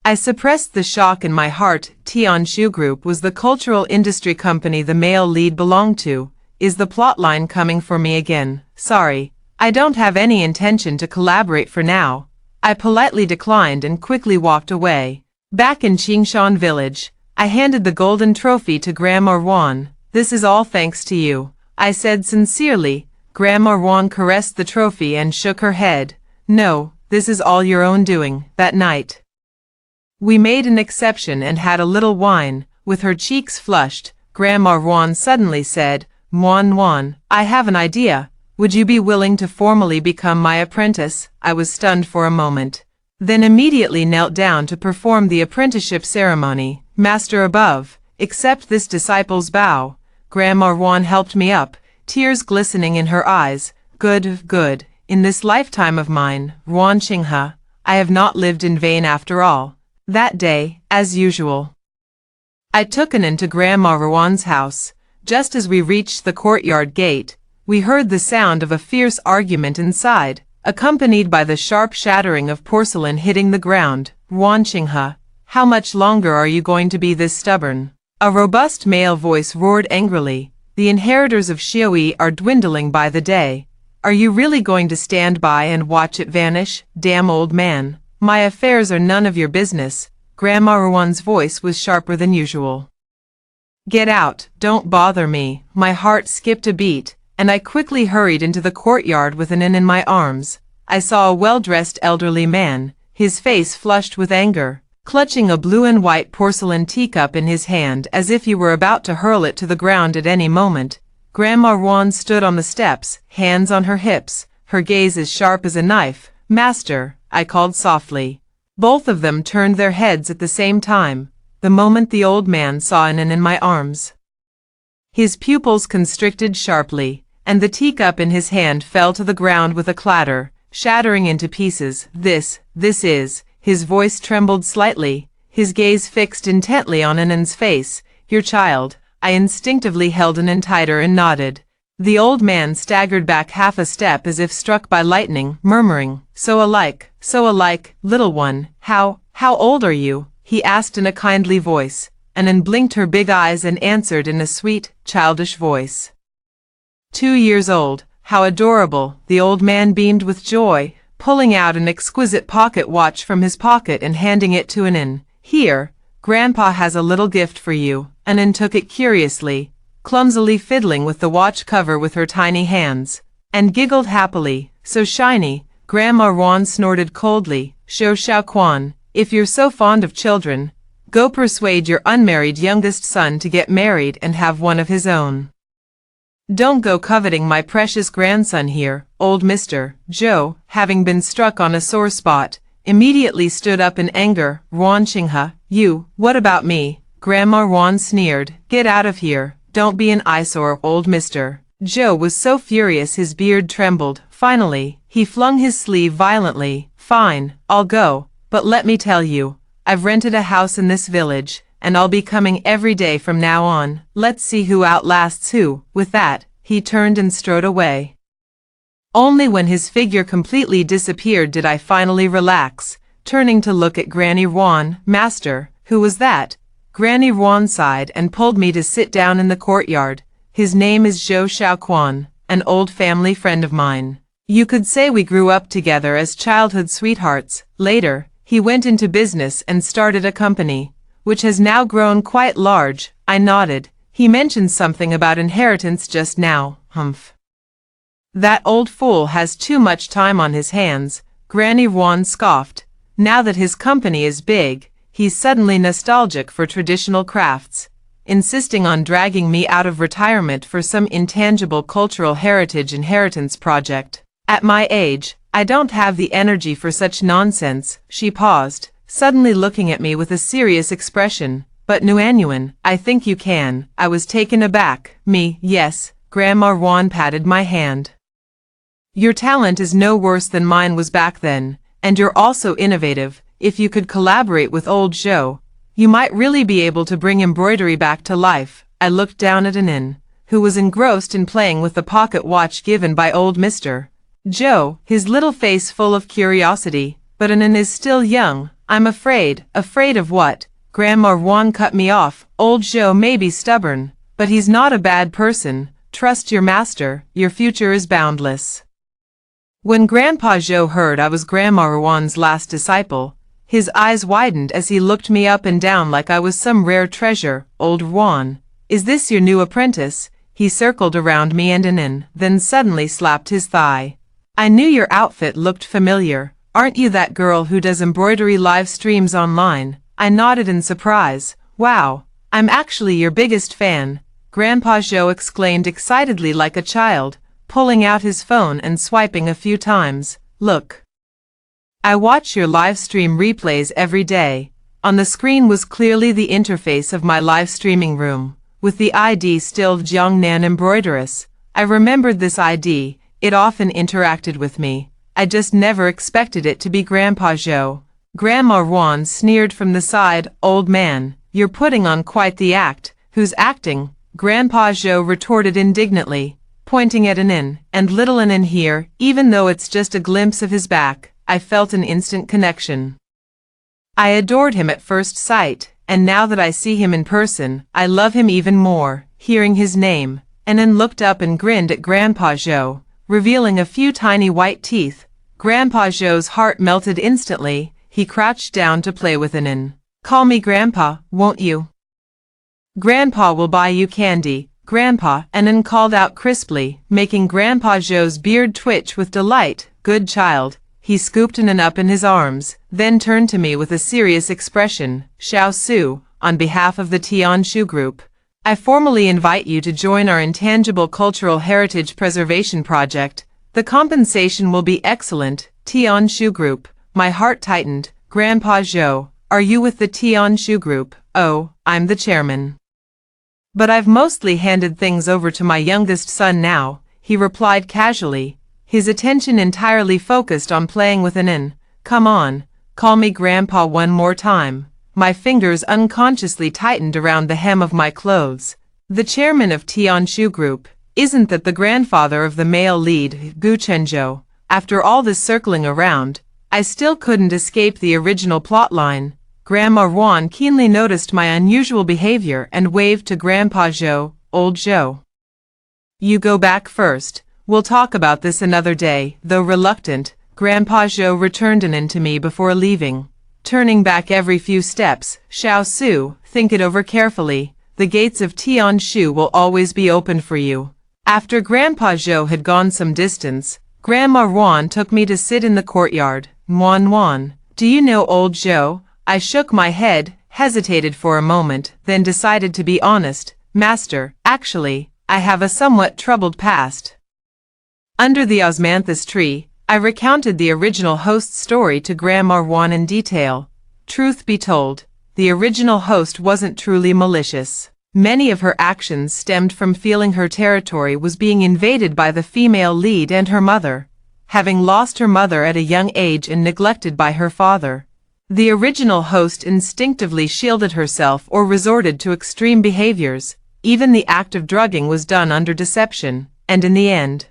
I suppressed the shock in my heart. Tianshu Group was the cultural industry company the male lead belonged to. Is the plotline coming for me again? Sorry, I don't have any intention to collaborate for now. I politely declined and quickly walked away. Back in Qingshan village, I handed the golden trophy to Grandma Rawan. "This is all thanks to you," I said sincerely. Grandma Rawan caressed the trophy and shook her head. "No, this is all your own doing." That night, we made an exception and had a little wine. With her cheeks flushed, Grandma Rawan suddenly said, "Muan, I have an idea. Would you be willing to formally become my apprentice?" I was stunned for a moment, then immediately knelt down to perform the apprenticeship ceremony. "Master above, accept this disciple's bow." Grandma Rawan helped me up, tears glistening in her eyes. Good. In this lifetime of mine, Rawan Qinghe, I have not lived in vain after all." That day, as usual, I took Anne to Grandma Rawan's house. Just as we reached the courtyard gate, we heard the sound of a fierce argument inside, accompanied by the sharp shattering of porcelain hitting the ground. "Rawan Qinghe, how much longer are you going to be this stubborn?" A robust male voice roared angrily. The inheritors of Shioi are dwindling by the day. Are you really going to stand by and watch it vanish? Damn old man. My affairs are none of your business. Grandma Ruan's voice was sharper than usual. Get out, don't bother me. My heart skipped a beat, and I quickly hurried into the courtyard with Anin in my arms. I saw a well-dressed elderly man, his face flushed with anger, clutching a blue and white porcelain teacup in his hand as if he were about to hurl it to the ground at any moment. Grandma Ruan stood on the steps, hands on her hips, her gaze as sharp as a knife. Master, I called softly. Both of them turned their heads at the same time, the moment the old man saw Anin in my arms. His pupils constricted sharply, and the teacup in his hand fell to the ground with a clatter, shattering into pieces. This is, his voice trembled slightly, his gaze fixed intently on Anin's face. Your child. I instinctively held Anin tighter and nodded. The old man staggered back half a step as if struck by lightning, murmuring, so alike, little one. How old are you? He asked in a kindly voice. Anin blinked her big eyes and answered in a sweet, childish voice. 2 years old. How adorable. The old man beamed with joy, pulling out an exquisite pocket watch from his pocket and handing it to Anin. Here, Grandpa has a little gift for you. Anin took it curiously, clumsily fiddling with the watch cover with her tiny hands, and giggled happily. So shiny. Grandma Ruan snorted coldly. Shou Xiaoquan, if you're so fond of children, go persuade your unmarried youngest son to get married and have one of his own. Don't go coveting my precious grandson here. Old Mr. Zhou, having been struck on a sore spot, immediately stood up in anger. Ruan Qinghe, you, what about me? Grandma Ruan sneered. Get out of here. Don't be an eyesore. Old Mr. Zhou was so furious his beard trembled. Finally, he flung his sleeve violently. Fine, I'll go, but let me tell you, I've rented a house in this village, and I'll be coming every day from now on. Let's see who outlasts who. With that, he turned and strode away. Only when his figure completely disappeared did I finally relax, turning to look at Granny Ruan. Master, who was that? Granny Ruan sighed and pulled me to sit down in the courtyard. His name is Zhou Xiaoquan, an old family friend of mine. You could say we grew up together as childhood sweethearts. Later, he went into business and started a company, which has now grown quite large. I nodded. He mentioned something about inheritance just now. Humph. That old fool has too much time on his hands. Granny Ruan scoffed. Now that his company is big, he's suddenly nostalgic for traditional crafts, insisting on dragging me out of retirement for some intangible cultural heritage inheritance project. At my age, I don't have the energy for such nonsense. She paused, suddenly looking at me with a serious expression. But Nuanyuan, I think you can. I was taken aback. Me, yes. Grandma Ruan patted my hand. Your talent is no worse than mine was back then, and you're also innovative. If you could collaborate with old Zhou, you might really be able to bring embroidery back to life. I looked down at Anin, who was engrossed in playing with the pocket watch given by old Mr. Zhou, his little face full of curiosity. But Anin is still young. I'm afraid. Afraid of what? Grandma Ruan cut me off. Old Zhou may be stubborn, but he's not a bad person. Trust your master. Your future is boundless. When Grandpa Zhou heard I was Grandma Ruan's last disciple, his eyes widened as he looked me up and down like I was some rare treasure. Old Ruan, is this your new apprentice? He circled around me and Anin, then suddenly slapped his thigh. I knew your outfit looked familiar. Aren't you that girl who does embroidery live streams online? I nodded in surprise. Wow, I'm actually your biggest fan. Grandpa Zhou exclaimed excitedly like a child, pulling out his phone and swiping a few times. Look. I watch your live stream replays every day. On the screen was clearly the interface of my live streaming room, with the ID still Jiangnan Embroideress. I remembered this ID. It often interacted with me. I just never expected it to be Grandpa Zhou. Grandma Ruan sneered from the side. Old man, you're putting on quite the act. Who's acting? Grandpa Zhou retorted indignantly, pointing at Anin, and little Anin here, even though it's just a glimpse of his back. I felt an instant connection. I adored him at first sight, and now that I see him in person, I love him even more. Hearing his name, Anan looked up and grinned at Grandpa Joe, revealing a few tiny white teeth. Grandpa Joe's heart melted instantly. He crouched down to play with Anan. "Call me Grandpa, won't you?" "Grandpa will buy you candy, Grandpa," Anan called out crisply, making Grandpa Joe's beard twitch with delight. "Good child." He scooped Anan up in his arms, then turned to me with a serious expression. "Xiao Su, on behalf of the Tianshu Group, I formally invite you to join our Intangible Cultural Heritage Preservation Project. The compensation will be excellent." Tianshu Group. My heart tightened. "Grandpa Joe, are you with the Tianshu Group?" "Oh, I'm the chairman. But I've mostly handed things over to my youngest son now," he replied casually, his attention entirely focused on playing with Anan. "Come on, call me Grandpa one more time." My fingers unconsciously tightened around the hem of my clothes. "The chairman of Tianshu Group, isn't that the grandfather of the male lead, Gu Chenzhou?" After all this circling around, I still couldn't escape the original plotline. Grandma Ruan keenly noticed my unusual behavior and waved to Grandpa Zhou. "Old Zhou, you go back first. We'll talk about this another day." Though reluctant, Grandpa Zhou returned Anan to me before leaving, turning back every few steps. "Xiao Su, think it over carefully. The gates of Tianshu will always be open for you." After Grandpa Zhou had gone some distance, Grandma Ruan took me to sit in the courtyard. "Wan, do you know old Zhou?" I shook my head, hesitated for a moment, then decided to be honest. "Master, actually, I have a somewhat troubled past." Under the osmanthus tree, I recounted the original host's story to Grandma Ruan in detail. Truth be told, the original host wasn't truly malicious. Many of her actions stemmed from feeling her territory was being invaded by the female lead and her mother, having lost her mother at a young age and neglected by her father. The original host instinctively shielded herself or resorted to extreme behaviors. Even the act of drugging was done under deception, and in the end,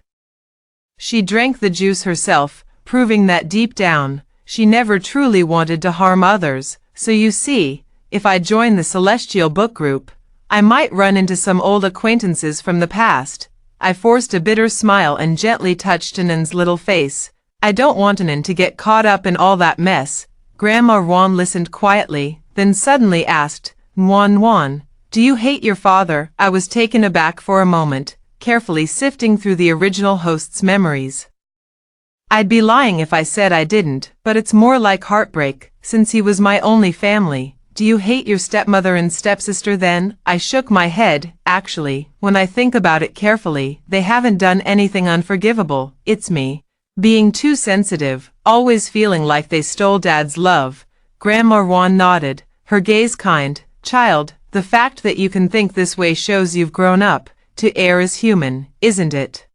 she drank the juice herself, proving that deep down, she never truly wanted to harm others. So you see, if I join the Celestial Book Group, I might run into some old acquaintances from the past. I forced a bitter smile and gently touched Anan's little face. "I don't want Anan to get caught up in all that mess." Grandma Ruan listened quietly, then suddenly asked, Wan, do you hate your father?" I was taken aback for a moment, carefully sifting through the original host's memories. I'd be lying if I said I didn't, but it's more like heartbreak, since he was my only family. "Do you hate your stepmother and stepsister then?" I shook my head. "Actually, when I think about it carefully, they haven't done anything unforgivable. It's me, being too sensitive, always feeling like they stole Dad's love." Grandma Ruan nodded, her gaze kind. "Child, the fact that you can think this way shows you've grown up. To err is human, isn't it?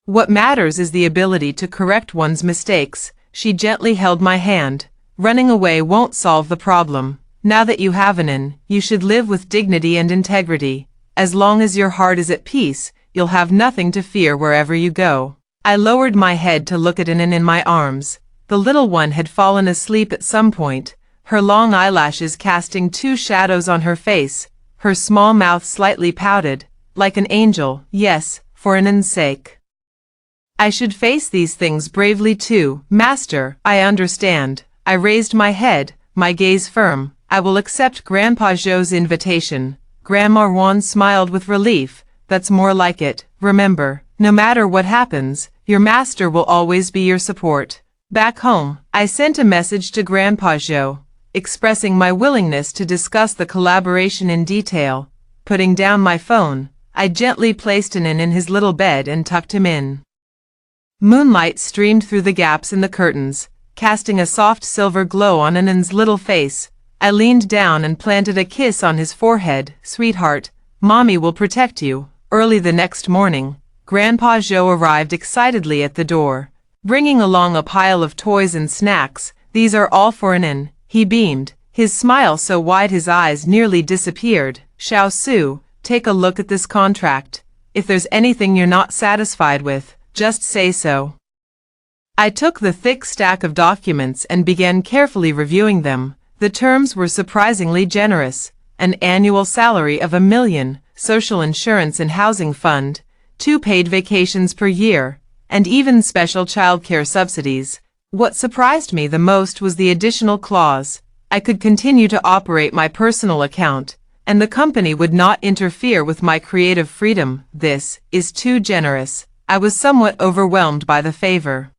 What matters is the ability to correct one's mistakes." She gently held my hand. "Running away won't solve the problem. Now that you have Anan, you should live with dignity and integrity. As long as your heart is at peace, you'll have nothing to fear wherever you go." I lowered my head to look at Anan in my arms. The little one had fallen asleep at some point, her long eyelashes casting two shadows on her face, her small mouth slightly pouted, like an angel. "Yes, for Anan's sake, I should face these things bravely too." "Master, I understand." I raised my head, my gaze firm. "I will accept Grandpa Zhou's invitation." Grandma Ruan smiled with relief. "That's more like it. Remember, no matter what happens, your master will always be your support." Back home, I sent a message to Grandpa Zhou, expressing my willingness to discuss the collaboration in detail. Putting down my phone, I gently placed Anan in his little bed and tucked him in. Moonlight streamed through the gaps in the curtains, casting a soft silver glow on Anan's little face. I leaned down and planted a kiss on his forehead. "Sweetheart, Mommy will protect you." Early the next morning, Grandpa Zhou arrived excitedly at the door, bringing along a pile of toys and snacks. "These are all for Anan," he beamed, his smile so wide his eyes nearly disappeared. "Xiao Su, take a look at this contract. If there's anything you're not satisfied with, just say so." I took the thick stack of documents and began carefully reviewing them. The terms were surprisingly generous: an annual salary of $1 million, social insurance and housing fund, 2 paid vacations per year, and even special childcare subsidies. What surprised me the most was the additional clause: I could continue to operate my personal account, and the company would not interfere with my creative freedom. This is too generous. I was somewhat overwhelmed by the favor.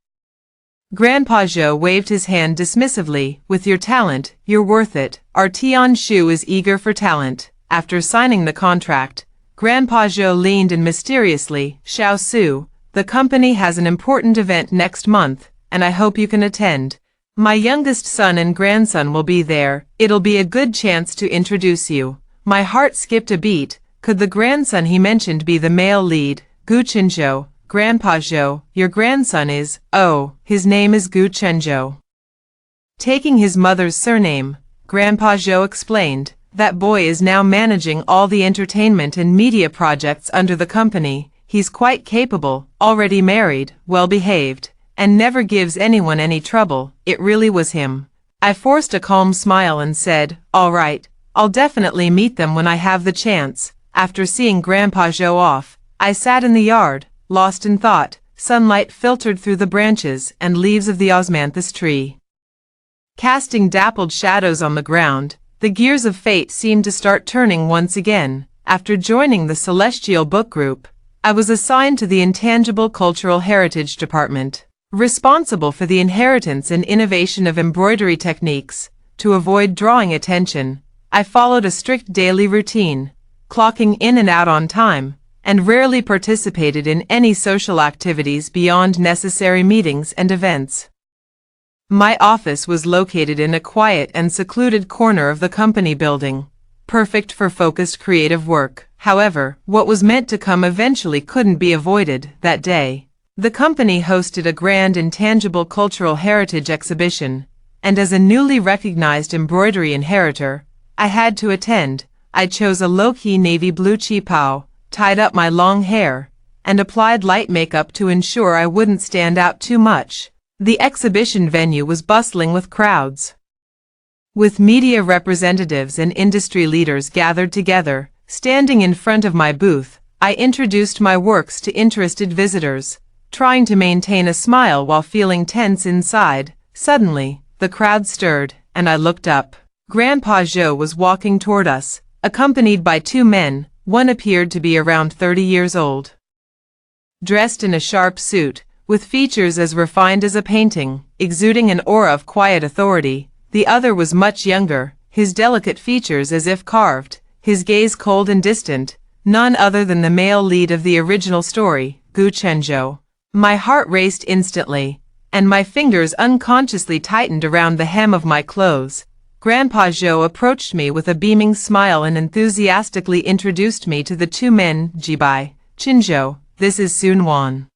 Grandpa Joe waved his hand dismissively. With your talent, you're worth it. Our Tian Shu is eager for talent. After signing the contract, Grandpa Joe leaned in mysteriously. Xiao Su, the company has an important event next month, and I hope you can attend. My youngest son and grandson will be there. It'll be a good chance to introduce you. My heart skipped a beat. Could the grandson he mentioned be the male lead? Gu Chenzhou. Grandpa Joe, your grandson is, oh, his name is Gu Chenzhou. Taking his mother's surname, Grandpa Joe explained, that boy is now managing all the entertainment and media projects under the company. He's quite capable, already married, well-behaved, and never gives anyone any trouble. It really was him. I forced a calm smile and said, all right, I'll definitely meet them when I have the chance. After seeing Grandpa Joe off, I sat in the yard, lost in thought. Sunlight filtered through the branches and leaves of the osmanthus tree, casting dappled shadows on the ground. The gears of fate seemed to start turning once again. After joining the Celestial Book Group, I was assigned to the Intangible Cultural Heritage Department, responsible for the inheritance and innovation of embroidery techniques. To avoid drawing attention, I followed a strict daily routine, clocking in and out on time, and rarely participated in any social activities beyond necessary meetings and events. My office was located in a quiet and secluded corner of the company building, perfect for focused creative work. However, what was meant to come eventually couldn't be avoided. That day, the company hosted a grand intangible cultural heritage exhibition, and as a newly recognized embroidery inheritor, I had to attend. I chose a low-key navy blue qipao, tied up my long hair, and applied light makeup to ensure I wouldn't stand out too much. The exhibition venue was bustling with crowds, with media representatives and industry leaders gathered together. Standing in front of my booth, I introduced my works to interested visitors, trying to maintain a smile while feeling tense inside. Suddenly, the crowd stirred, and I looked up. Grandpa Joe was walking toward us, accompanied by 2 men. One appeared to be around 30 years old, dressed in a sharp suit, with features as refined as a painting, exuding an aura of quiet authority. The other was much younger, his delicate features as if carved, his gaze cold and distant, none other than the male lead of the original story, Gu Chenzhou. My heart raced instantly, and my fingers unconsciously tightened around the hem of my clothes. Grandpa Joe approached me with a beaming smile and enthusiastically introduced me to the 2 men. Jibai, Chinzhou, this is Sun Wan,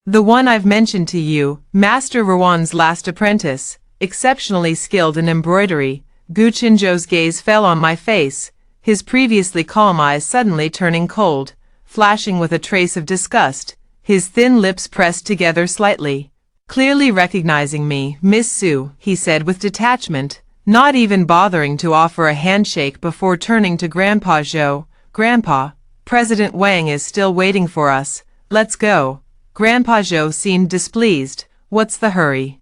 the one I've mentioned to you, Master Rawan's last apprentice, exceptionally skilled in embroidery. Gu Chinzhou's gaze fell on my face, his previously calm eyes suddenly turning cold, flashing with a trace of disgust. His thin lips pressed together slightly. Clearly recognizing me, Miss Su, he said with detachment, not even bothering to offer a handshake before turning to Grandpa Joe. Grandpa, President Wang is still waiting for us. Let's go. Grandpa Joe seemed displeased. What's the hurry?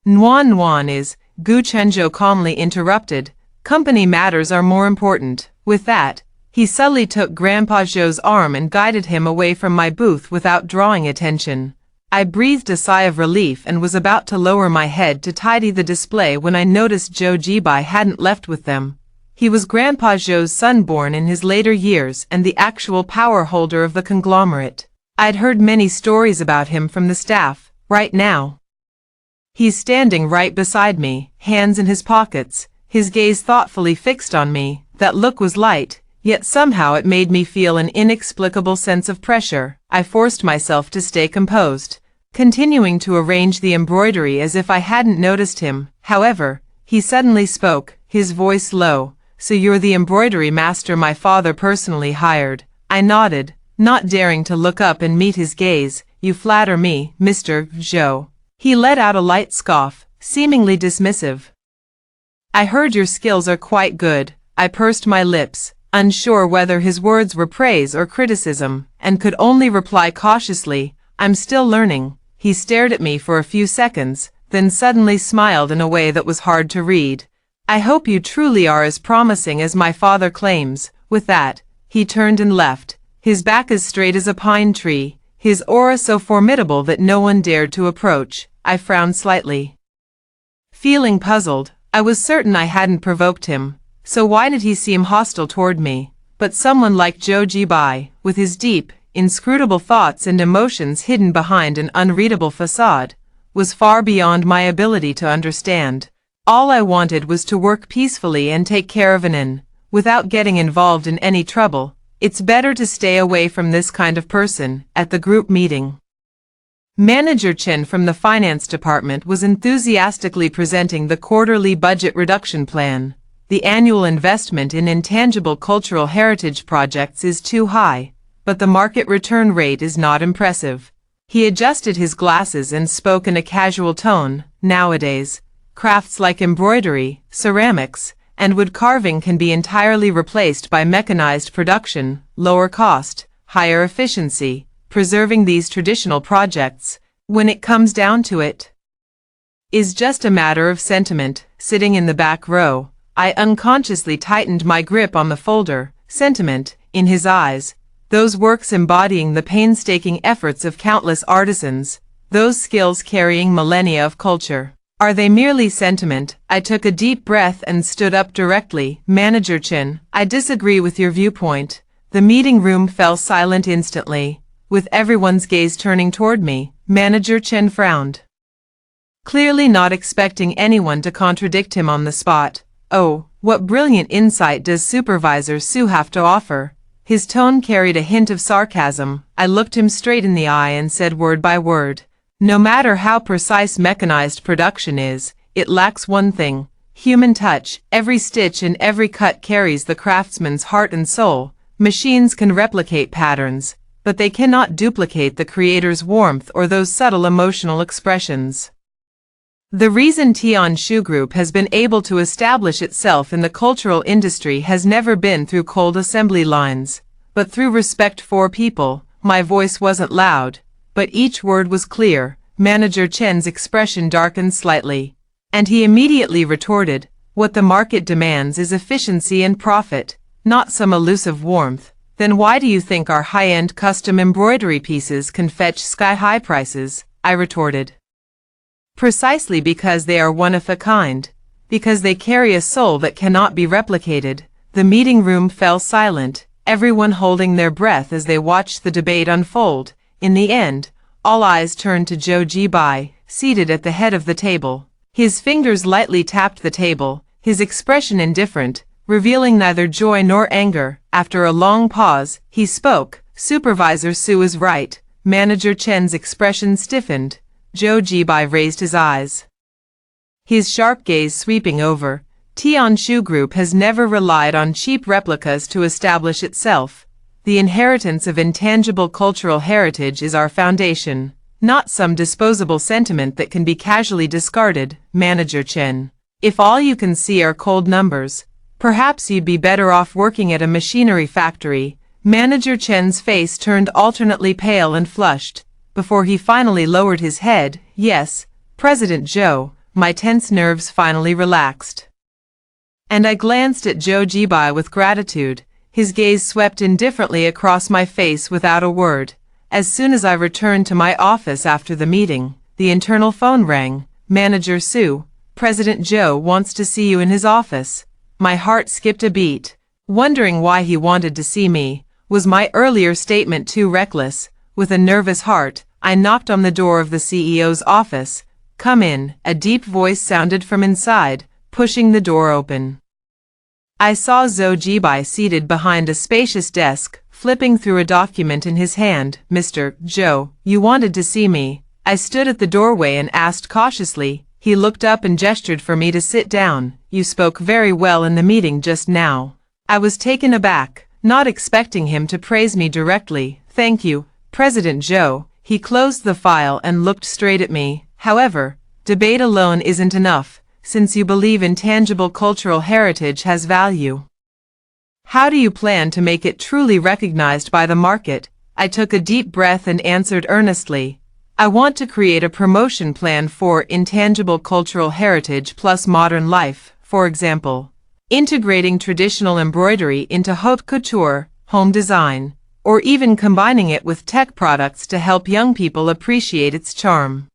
Nuan is, Gu Chenzhou calmly interrupted. Company matters are more important. With that, he subtly took Grandpa Joe's arm and guided him away from my booth without drawing attention. I breathed a sigh of relief and was about to lower my head to tidy the display when I noticed Joe Jibai hadn't left with them. He was Grandpa Joe's son, born in his later years and the actual power holder of the conglomerate. I'd heard many stories about him from the staff. Right now, he's standing right beside me, hands in his pockets, his gaze thoughtfully fixed on me. That look was light, yet somehow it made me feel an inexplicable sense of pressure. I forced myself to stay composed, continuing to arrange the embroidery as if I hadn't noticed him. However, he suddenly spoke, his voice low. So you're the embroidery master my father personally hired. I nodded, not daring to look up and meet his gaze. You flatter me, Mr. Zhou. He let out a light scoff, seemingly dismissive. I heard your skills are quite good. I pursed my lips, unsure whether his words were praise or criticism, and could only reply cautiously, I'm still learning. He stared at me for a few seconds, then suddenly smiled in a way that was hard to read. I hope you truly are as promising as my father claims. With that, he turned and left, his back as straight as a pine tree, his aura so formidable that no one dared to approach. I frowned slightly. Feeling puzzled, I was certain I hadn't provoked him, so why did he seem hostile toward me? But someone like Joe Jibai, with his deep, inscrutable thoughts and emotions hidden behind an unreadable facade, was far beyond my ability to understand. All I wanted was to work peacefully and take care of Anin, without getting involved in any trouble. It's better to stay away from this kind of person. At the group meeting, Manager Chen from the finance department was enthusiastically presenting the quarterly budget reduction plan. The annual investment in intangible cultural heritage projects is too high, but the market return rate is not impressive. He adjusted his glasses and spoke in a casual tone. Nowadays, crafts like embroidery, ceramics, and wood carving can be entirely replaced by mechanized production, lower cost, higher efficiency, preserving these traditional projects, when it comes down to it, is just a matter of sentiment. Sitting in the back row, I unconsciously tightened my grip on the folder. Sentiment, in his eyes, those works embodying the painstaking efforts of countless artisans, those skills carrying millennia of culture. Are they merely sentiment? I took a deep breath and stood up directly. Manager Chen, I disagree with your viewpoint. The meeting room fell silent instantly, with everyone's gaze turning toward me. Manager Chen frowned, clearly not expecting anyone to contradict him on the spot. Oh, what brilliant insight does Supervisor Su have to offer? His tone carried a hint of sarcasm. I looked him straight in the eye and said word by word, no matter how precise mechanized production is, it lacks one thing, human touch. Every stitch and every cut carries the craftsman's heart and soul. Machines can replicate patterns, but they cannot duplicate the creator's warmth or those subtle emotional expressions. The reason Tian Shu Group has been able to establish itself in the cultural industry has never been through cold assembly lines, but through respect for people. My voice wasn't loud, but each word was clear. Manager Chen's expression darkened slightly, and he immediately retorted, what the market demands is efficiency and profit, not some elusive warmth. Then why do you think our high-end custom embroidery pieces can fetch sky-high prices? I retorted. Precisely because they are one of a kind, because they carry a soul that cannot be replicated. The meeting room fell silent, everyone holding their breath as they watched the debate unfold. In the end, all eyes turned to Joe Jibai, seated at the head of the table. His fingers lightly tapped the table, his expression indifferent, revealing neither joy nor anger. After a long pause, he spoke. Supervisor Su is right. Manager Chen's expression stiffened. Joe Jibai raised his eyes, his sharp gaze sweeping over. Tian Shu Group has never relied on cheap replicas to establish itself. The inheritance of intangible cultural heritage is our foundation, not some disposable sentiment that can be casually discarded. Manager Chen, if all you can see are cold numbers, perhaps you'd be better off working at a machinery factory. Manager Chen's face turned alternately pale and flushed, before he finally lowered his head. Yes, President Joe. My tense nerves finally relaxed, and I glanced at Joe Jibai with gratitude. His gaze swept indifferently across my face without a word. As soon as I returned to my office after the meeting, the internal phone rang. Manager Su, President Joe wants to see you in his office. My heart skipped a beat, wondering why he wanted to see me. Was my earlier statement too reckless? With a nervous heart, I knocked on the door of the CEO's office. Come in, a deep voice sounded from inside, pushing the door open. I saw Zhou Jibai seated behind a spacious desk, flipping through a document in his hand. Mr. Zhou, you wanted to see me. I stood at the doorway and asked cautiously. He looked up and gestured for me to sit down. You spoke very well in the meeting just now. I was taken aback, not expecting him to praise me directly. Thank you, President Zhou. He closed the file and looked straight at me. However, debate alone isn't enough. since you believe intangible cultural heritage has value. How do you plan to make it truly recognized by the market? I took a deep breath and answered earnestly. I want to create a promotion plan for intangible cultural heritage plus modern life, for example, integrating traditional embroidery into haute couture, home design, or even combining it with tech products to help young people appreciate its charm.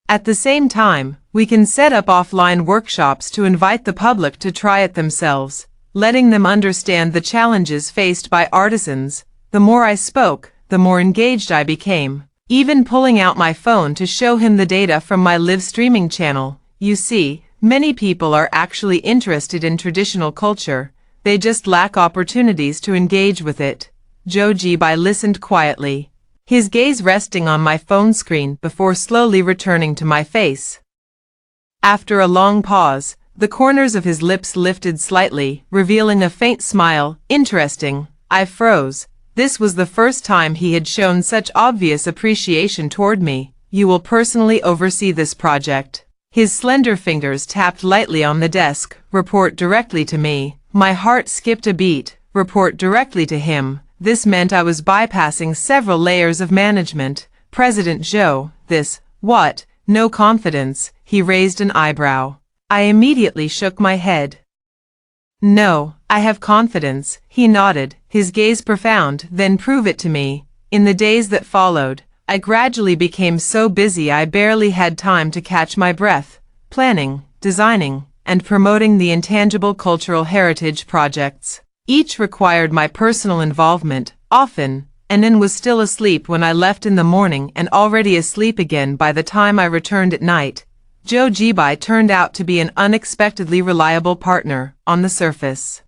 At the same time, we can set up offline workshops to invite the public to try it themselves, letting them understand the challenges faced by artisans. The more I spoke, the more engaged I became, even pulling out my phone to show him the data from my live streaming channel. You see, many people are actually interested in traditional culture, they just lack opportunities to engage with it. Joe Jibai listened quietly, his gaze resting on my phone screen before slowly returning to my face. After a long pause, the corners of his lips lifted slightly, revealing a faint smile. Interesting. I froze. This was the first time he had shown such obvious appreciation toward me. You will personally oversee this project. His slender fingers tapped lightly on the desk. Report directly to me. My heart skipped a beat. Report directly to him. This meant I was bypassing several layers of management. President Joe, this, what? No confidence. He raised an eyebrow. I immediately shook my head. No, I have confidence, he nodded, his gaze profound. Then prove it to me. In the days that followed, I gradually became so busy I barely had time to catch my breath, planning, designing, and promoting the intangible cultural heritage projects. Each required my personal involvement, often, Anand was still asleep when I left in the morning and already asleep again by the time I returned at night. Joe Jibai turned out to be an unexpectedly reliable partner, on the surface.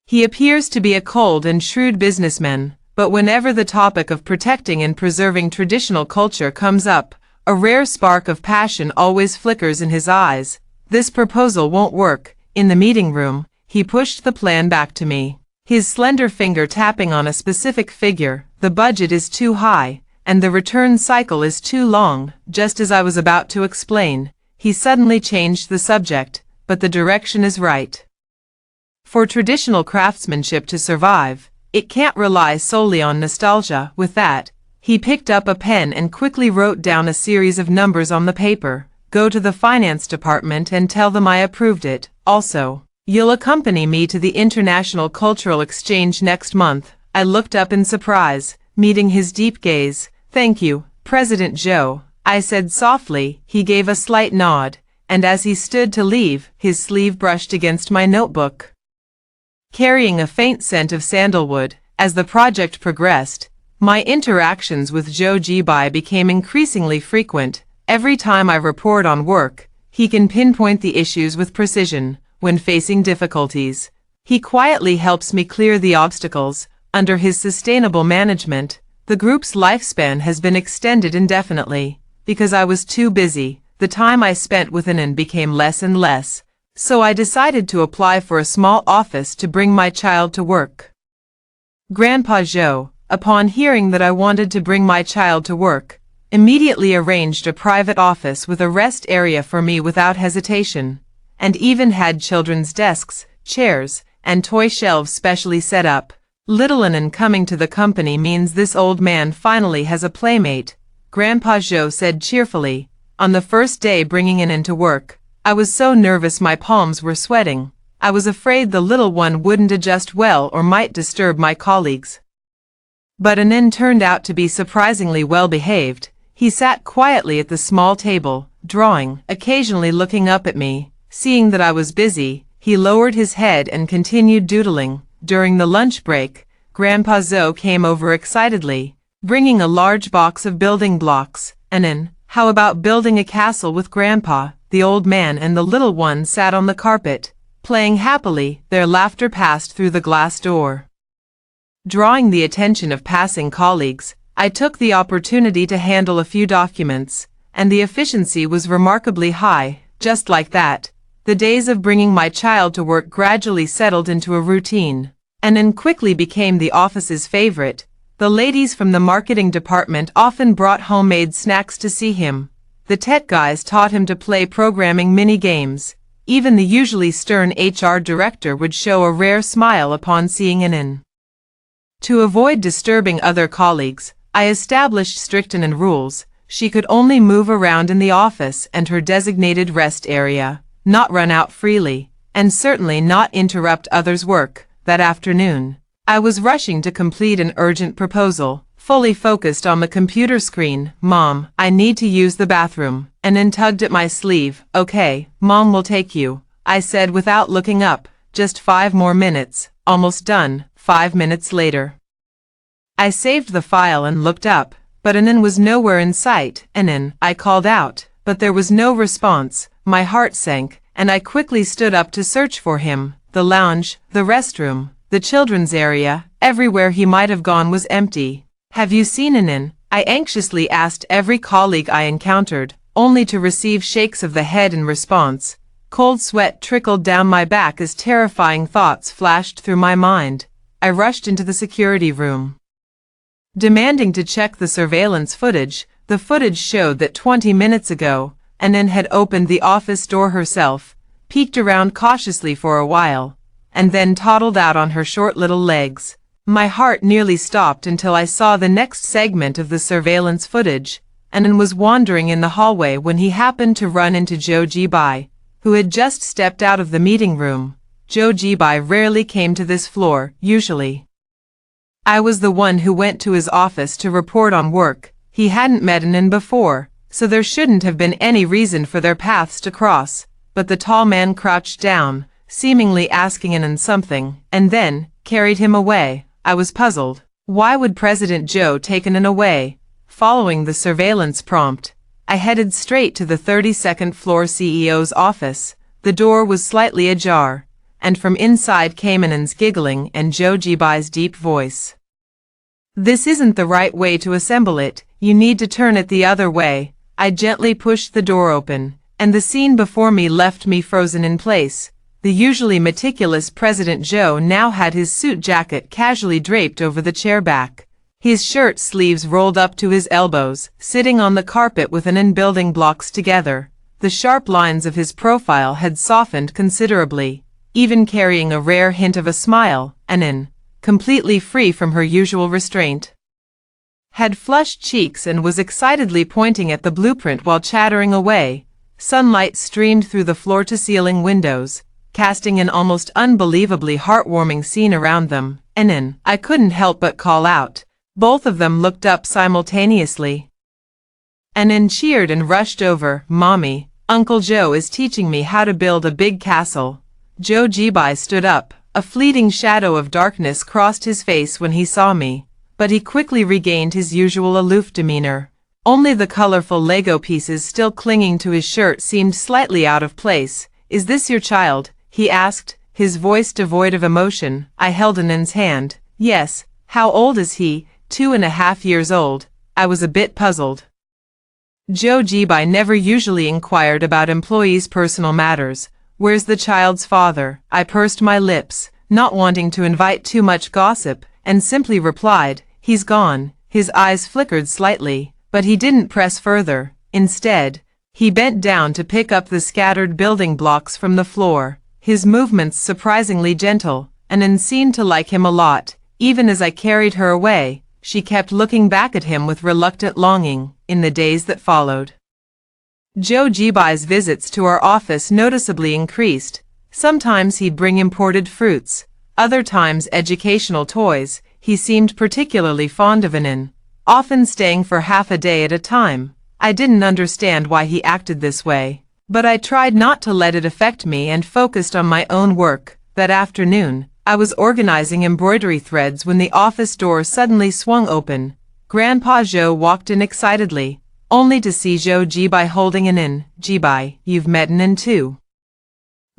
He appears to be a cold and shrewd businessman, but whenever the topic of protecting and preserving traditional culture comes up, a rare spark of passion always flickers in his eyes. This proposal won't work. In the meeting room, he pushed the plan back to me, his slender finger tapping on a specific figure. The budget is too high, and the return cycle is too long. Just as I was about to explain, he suddenly changed the subject. But the direction is right. For traditional craftsmanship to survive, it can't rely solely on nostalgia. With that, he picked up a pen and quickly wrote down a series of numbers on the paper. Go to the finance department and tell them I approved it. Also, you'll accompany me to the International Cultural Exchange next month. I looked up in surprise, meeting his deep gaze. Thank you, President Joe, I said softly. He gave a slight nod, and as he stood to leave, his sleeve brushed against my notebook, carrying a faint scent of sandalwood. As the project progressed, my interactions with Joe Jibai became increasingly frequent. Every time I report on work, he can pinpoint the issues with precision. When facing difficulties, he quietly helps me clear the obstacles. Under his sustainable management, the group's lifespan has been extended indefinitely. Because I was too busy, the time I spent with Anand became less and less, so I decided to apply for a small office to bring my child to work. Grandpa Joe, upon hearing that I wanted to bring my child to work, immediately arranged a private office with a rest area for me without hesitation, and even had children's desks, chairs, and toy shelves specially set up. Little Anand coming to the company means this old man finally has a playmate, Grandpa Joe said cheerfully. On the first day bringing Anand to work, I was so nervous my palms were sweating. I was afraid the little one wouldn't adjust well or might disturb my colleagues. But Anand turned out to be surprisingly well behaved. He sat quietly at the small table, drawing, occasionally looking up at me. Seeing that I was busy, he lowered his head and continued doodling. During the lunch break, Grandpa Joe came over excitedly, bringing a large box of building blocks. Anand, how about building a castle with Grandpa? The old man and the little one sat on the carpet, playing happily. Their laughter passed through the glass door. Drawing the attention of passing colleagues, I took the opportunity to handle a few documents, and the efficiency was remarkably high. Just like that, the days of bringing my child to work gradually settled into a routine. Anand quickly became the office's favorite. The ladies from the marketing department often brought homemade snacks to see him. The tech guys taught him to play programming mini-games. Even the usually stern HR director would show a rare smile upon seeing Anin. To avoid disturbing other colleagues, I established strict rules. She could only move around in the office and her designated rest area, not run out freely, and certainly not interrupt others' work. That afternoon, I was rushing to complete an urgent proposal, fully focused on the computer screen. "Mom, I need to use the bathroom," Anin tugged at my sleeve. "Okay, Mom will take you," I said without looking up. "Just 5 more minutes." Almost done. 5 minutes later, I saved the file and looked up, but Anin was nowhere in sight. "Anin," I called out, but there was no response. My heart sank, and I quickly stood up to search for him. The lounge, the restroom, the children's area, everywhere he might have gone was empty. "Have you seen Anin?" I anxiously asked every colleague I encountered, only to receive shakes of the head in response. Cold sweat trickled down my back as terrifying thoughts flashed through my mind. I rushed into the security room, demanding to check the surveillance footage. The footage showed that 20 minutes ago, Anin had opened the office door herself, peeked around cautiously for a while, and then toddled out on her short little legs. My heart nearly stopped until I saw the next segment of the surveillance footage. Anin was wandering in the hallway when he happened to run into Joe Jibai, who had just stepped out of the meeting room. Joe Jibai rarely came to this floor. Usually, I was the one who went to his office to report on work. He hadn't met Anin before, so there shouldn't have been any reason for their paths to cross. But the tall man crouched down, seemingly asking Anin something, and then carried him away. I was puzzled. Why would President Joe take Anin away? Following the surveillance prompt, I headed straight to the 32nd floor CEO's office. The door was slightly ajar, and from inside came Anin's giggling and Joe Jibai's deep voice. "This isn't the right way to assemble it. You need to turn it the other way." I gently pushed the door open, and the scene before me left me frozen in place. The usually meticulous President Joe now had his suit jacket casually draped over the chair back, his shirt sleeves rolled up to his elbows, sitting on the carpet with Anin building blocks together. The sharp lines of his profile had softened considerably, even carrying a rare hint of a smile. Anin, completely free from her usual restraint, had flushed cheeks and was excitedly pointing at the blueprint while chattering away. Sunlight streamed through the floor-to-ceiling windows, casting an almost unbelievably heartwarming scene around them. "Anin," I couldn't help but call out. Both of them looked up simultaneously. Anin cheered and rushed over. "Mommy, Uncle Joe is teaching me how to build a big castle." Joe Jibai stood up. A fleeting shadow of darkness crossed his face when he saw me, but he quickly regained his usual aloof demeanor. Only the colorful Lego pieces still clinging to his shirt seemed slightly out of place. "Is this your child?" he asked, his voice devoid of emotion. I held Anin's hand. "Yes." "How old is he?" 2.5 years old. I was a bit puzzled. Joe Jibai never usually inquired about employees' personal matters. "Where's the child's father?" I pursed my lips, not wanting to invite too much gossip, and simply replied, "He's gone." His eyes flickered slightly, but he didn't press further. Instead, he bent down to pick up the scattered building blocks from the floor, his movements surprisingly gentle. Anin seemed to like him a lot. Even as I carried her away, she kept looking back at him with reluctant longing. In the days that followed, Joe Jibai's visits to our office noticeably increased. Sometimes he'd bring imported fruits, other times educational toys. He seemed particularly fond of Anin, often staying for half a day at a time. I didn't understand why he acted this way, but I tried not to let it affect me and focused on my own work. That afternoon, I was organizing embroidery threads when the office door suddenly swung open. Grandpa Joe walked in excitedly, only to see Joe Jibai holding Anin. "Jibai, you've met Anin too."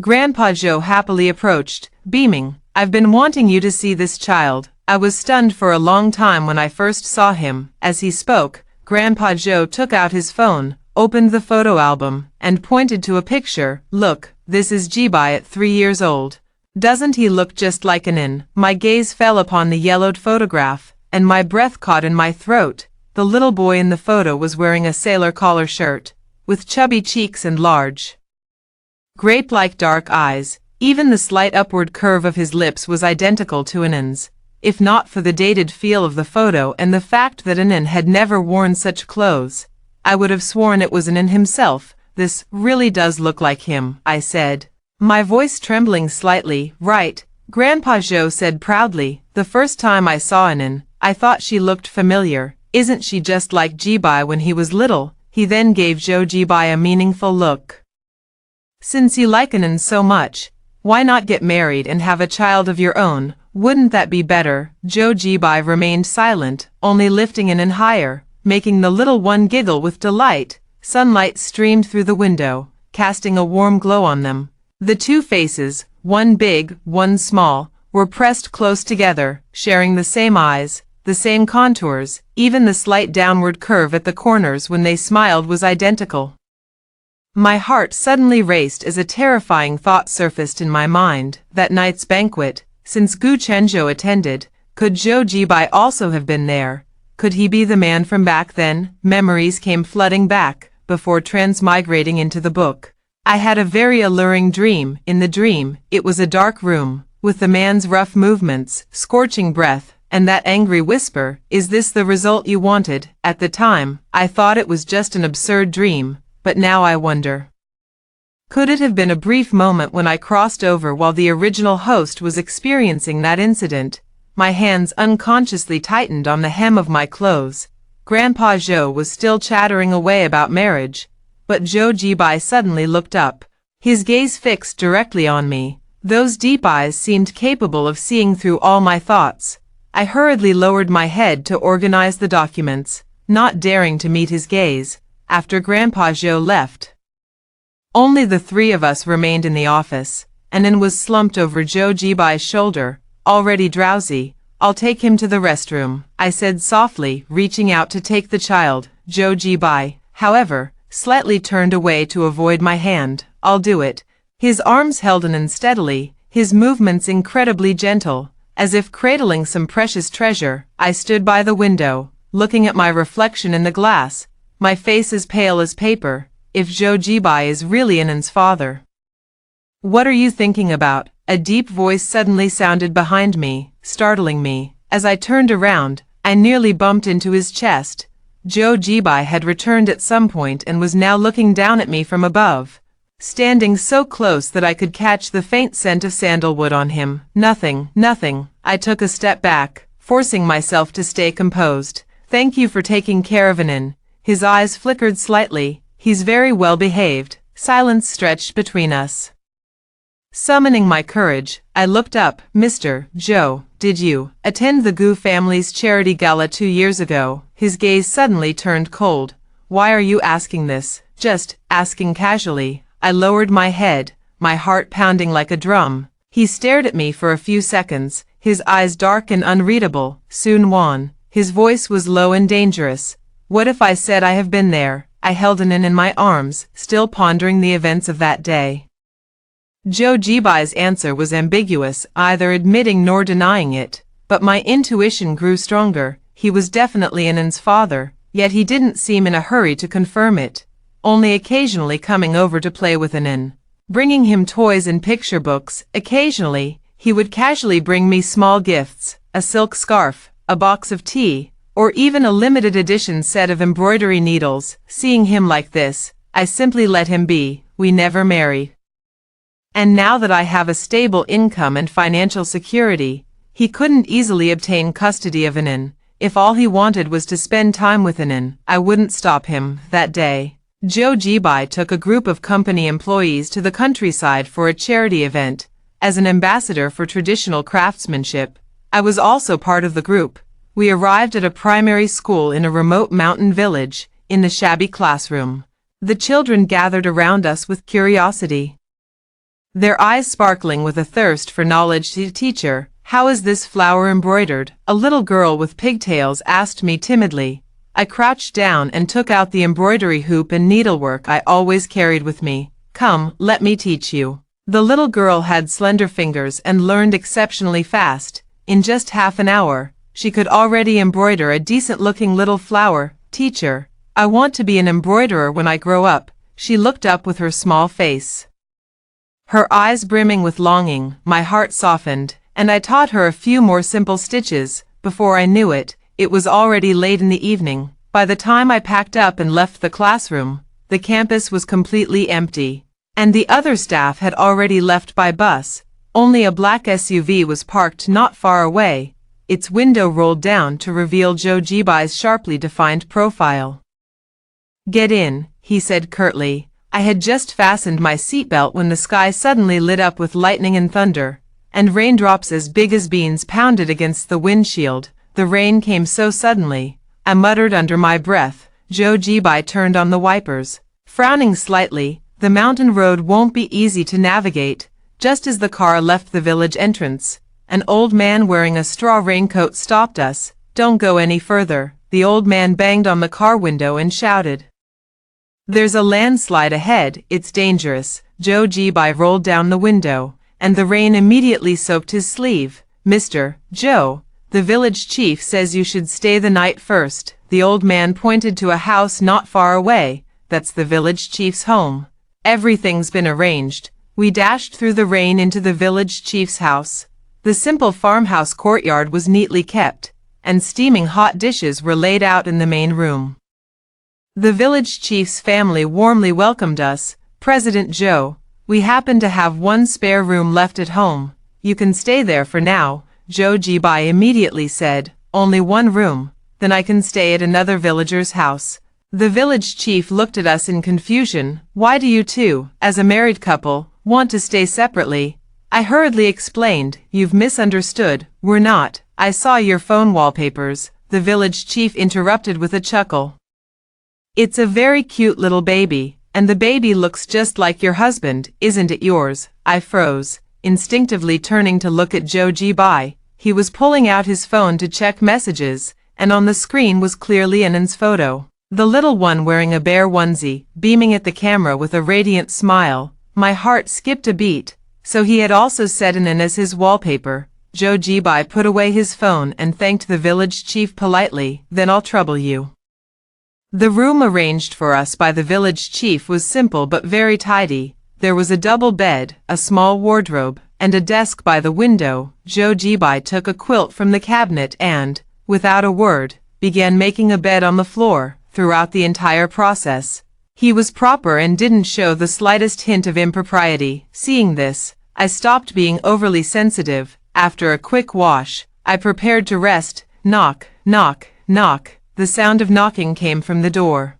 Grandpa Joe happily approached, beaming. "I've been wanting you to see this child." I was stunned for a long time when I first saw him. As he spoke, Grandpa Joe took out his phone, opened the photo album, and pointed to a picture. "Look, this is Jibai at 3 years old. Doesn't he look just like Anin?" My gaze fell upon the yellowed photograph, and my breath caught in my throat. The little boy in the photo was wearing a sailor collar shirt, with chubby cheeks and large, grape-like dark eyes. Even the slight upward curve of his lips was identical to Anand's. If not for the dated feel of the photo and the fact that Anand had never worn such clothes, I would have sworn it was Anand himself. This really does look like him, I said, my voice trembling slightly. Right, Grandpa Joe said proudly. The first time I saw Anand, I thought she looked familiar. Isn't she just like Jibai when he was little? He then gave Joe Jibai a meaningful look. Since you like Anand so much, why not get married and have a child of your own? Wouldn't that be better? Joe Jibai remained silent, only lifting Anand higher, making the little one giggle with delight. Sunlight streamed through the window, casting a warm glow on them. The two faces, one big, one small, were pressed close together, sharing the same eyes, the same contours. Even the slight downward curve at the corners when they smiled was identical. My heart suddenly raced as a terrifying thought surfaced in my mind. That night's banquet, since Gu Chenzhou attended, could Zhou Jibai also have been there? Could he be the man from back then? Memories came flooding back, before transmigrating into the book. I had a very alluring dream. In the dream, it was a dark room, with the man's rough movements, scorching breath, and that angry whisper, "Is this the result you wanted?" At the time, I thought it was just an absurd dream, but now I wonder. Could it have been a brief moment when I crossed over while the original host was experiencing that incident? My hands unconsciously tightened on the hem of my clothes. Grandpa Zhou was still chattering away about marriage, but Zhou Jibai suddenly looked up, his gaze fixed directly on me. Those deep eyes seemed capable of seeing through all my thoughts. I hurriedly lowered my head to organize the documents, not daring to meet his gaze. After Grandpa Zhou left, only the three of us remained in the office. Anand was slumped over Zhou Jibai's shoulder, already drowsy. "I'll take him to the restroom," I said softly, reaching out to take the child. Zhou Jibai, however, slightly turned away to avoid my hand. "I'll do it." His arms held Anand steadily, his movements incredibly gentle, as if cradling some precious treasure. I stood by the window, looking at my reflection in the glass, my face as pale as paper. If Zhou Jibai is really Anand's father, what are you thinking about? A deep voice suddenly sounded behind me, startling me. As I turned around, I nearly bumped into his chest. Zhou Jibai had returned at some point and was now looking down at me from above, standing so close that I could catch the faint scent of sandalwood on him. Nothing. I took a step back, forcing myself to stay composed. "Thank you for taking care of Anand." His eyes flickered slightly. "He's very well behaved." Silence stretched between us. Summoning my courage, I looked up. "Mr. Zhou, did you attend the Gu family's charity gala 2 years ago?" His gaze suddenly turned cold. "Why are you asking this?" "Just asking casually." I lowered my head, my heart pounding like a drum. He stared at me for a few seconds, his eyes dark and unreadable. "Sun Wan." His voice was low and dangerous. "What if I said I have been there?" I held Anand in my arms, still pondering the events of that day. Zhou Jibai's answer was ambiguous, either admitting nor denying it, but my intuition grew stronger. He was definitely Anand's father, yet he didn't seem in a hurry to confirm it, only occasionally coming over to play with Anand, bringing him toys and picture books. Occasionally, he would casually bring me small gifts, a silk scarf, a box of tea, or even a limited edition set of embroidery needles. Seeing him like this, I simply let him be. We never married. And now that I have a stable income and financial security, he couldn't easily obtain custody of Anand. If all he wanted was to spend time with Anand, I wouldn't stop him. That day, Zhou Jibai took a group of company employees to the countryside for a charity event. As an ambassador for traditional craftsmanship, I was also part of the group. We arrived at a primary school in a remote mountain village. In the shabby classroom, the children gathered around us with curiosity, their eyes sparkling with a thirst for knowledge. "Teacher, how is this flower embroidered?" a little girl with pigtails asked me timidly. I crouched down and took out the embroidery hoop and needlework I always carried with me. "Come, let me teach you." The little girl had slender fingers and learned exceptionally fast. In just half an hour, she could already embroider a decent-looking little flower. "Teacher, I want to be an embroiderer when I grow up." She looked up with her small face, her eyes brimming with longing. My heart softened, and I taught her a few more simple stitches. Before I knew it, it was already late in the evening. By the time I packed up and left the classroom, the campus was completely empty, and the other staff had already left by bus. Only a black SUV was parked not far away, its window rolled down to reveal Joe Jibai's sharply defined profile. "Get in," he said curtly. I had just fastened my seatbelt when the sky suddenly lit up with lightning and thunder, and raindrops as big as beans pounded against the windshield. The rain came so suddenly, I muttered under my breath. Joe Jibai turned on the wipers, frowning slightly. "The mountain road won't be easy to navigate." Just as the car left the village entrance, an old man wearing a straw raincoat stopped us. "Don't go any further." The old man banged on the car window and shouted, "There's a landslide ahead, it's dangerous." Joe Jibai rolled down the window, and the rain immediately soaked his sleeve. "Mr. Joe, the village chief says you should stay the night first." The old man pointed to a house not far away. "That's the village chief's home. Everything's been arranged." We dashed through the rain into the village chief's house. The simple farmhouse courtyard was neatly kept, and steaming hot dishes were laid out in the main room. The village chief's family warmly welcomed us. "President Joe, we happen to have one spare room left at home. You can stay there for now." Joe Jibai immediately said, "Only one room? Then I can stay at another villager's house." The village chief looked at us in confusion. "Why do you two, as a married couple, want to stay separately?" I hurriedly explained, "You've misunderstood. We're not." "I saw your phone wallpapers," the village chief interrupted with a chuckle. "It's a very cute little baby, and the baby looks just like your husband. Isn't it yours?" I froze, instinctively turning to look at Joe Jibai. He was pulling out his phone to check messages, and on the screen was clearly Anand's photo, the little one wearing a bear onesie, beaming at the camera with a radiant smile. My heart skipped a beat. So he had also set Anand as his wallpaper. Joe Jibai put away his phone and thanked the village chief politely. "Then I'll trouble you." The room arranged for us by the village chief was simple but very tidy. There was a double bed, a small wardrobe, and a desk by the window. Joe Jibai took a quilt from the cabinet and, without a word, began making a bed on the floor. Throughout the entire process, he was proper and didn't show the slightest hint of impropriety. Seeing this, I stopped being overly sensitive. After a quick wash, I prepared to rest. Knock, knock, knock. The sound of knocking came from the door.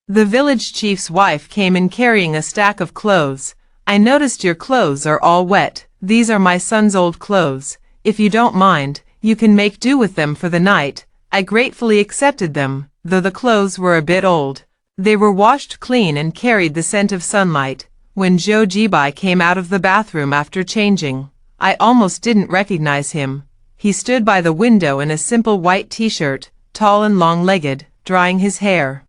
The village chief's wife came in carrying a stack of clothes. "I noticed your clothes are all wet. These are my son's old clothes. If you don't mind, you can make do with them for the night." I gratefully accepted them, though the clothes were a bit old. They were washed clean and carried the scent of sunlight. When Joe Jibai came out of the bathroom after changing, I almost didn't recognize him. He stood by the window in a simple white t-shirt, tall and long-legged, drying his hair.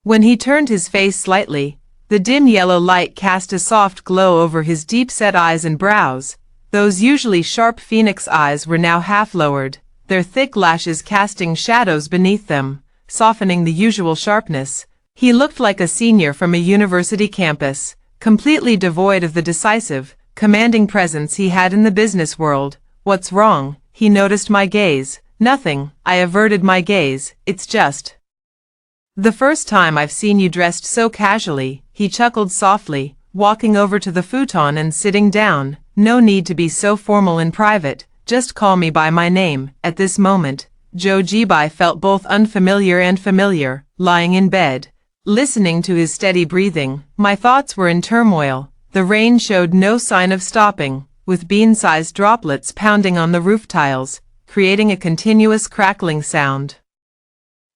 When he turned his face slightly, the dim yellow light cast a soft glow over his deep-set eyes and brows. Those usually sharp phoenix eyes were now half-lowered, their thick lashes casting shadows beneath them, softening the usual sharpness. He looked like a senior from a university campus, completely devoid of the decisive, commanding presence he had in the business world. "What's wrong?" He noticed my gaze. "Nothing." I averted my gaze. "It's just the first time I've seen you dressed so casually." He chuckled softly, walking over to the futon and sitting down. "No need to be so formal in private. Just call me by my name." At this moment, Joe Jibai felt both unfamiliar and familiar. Lying in bed, listening to his steady breathing, my thoughts were in turmoil. The rain showed no sign of stopping, with bean-sized droplets pounding on the roof tiles, creating a continuous crackling sound.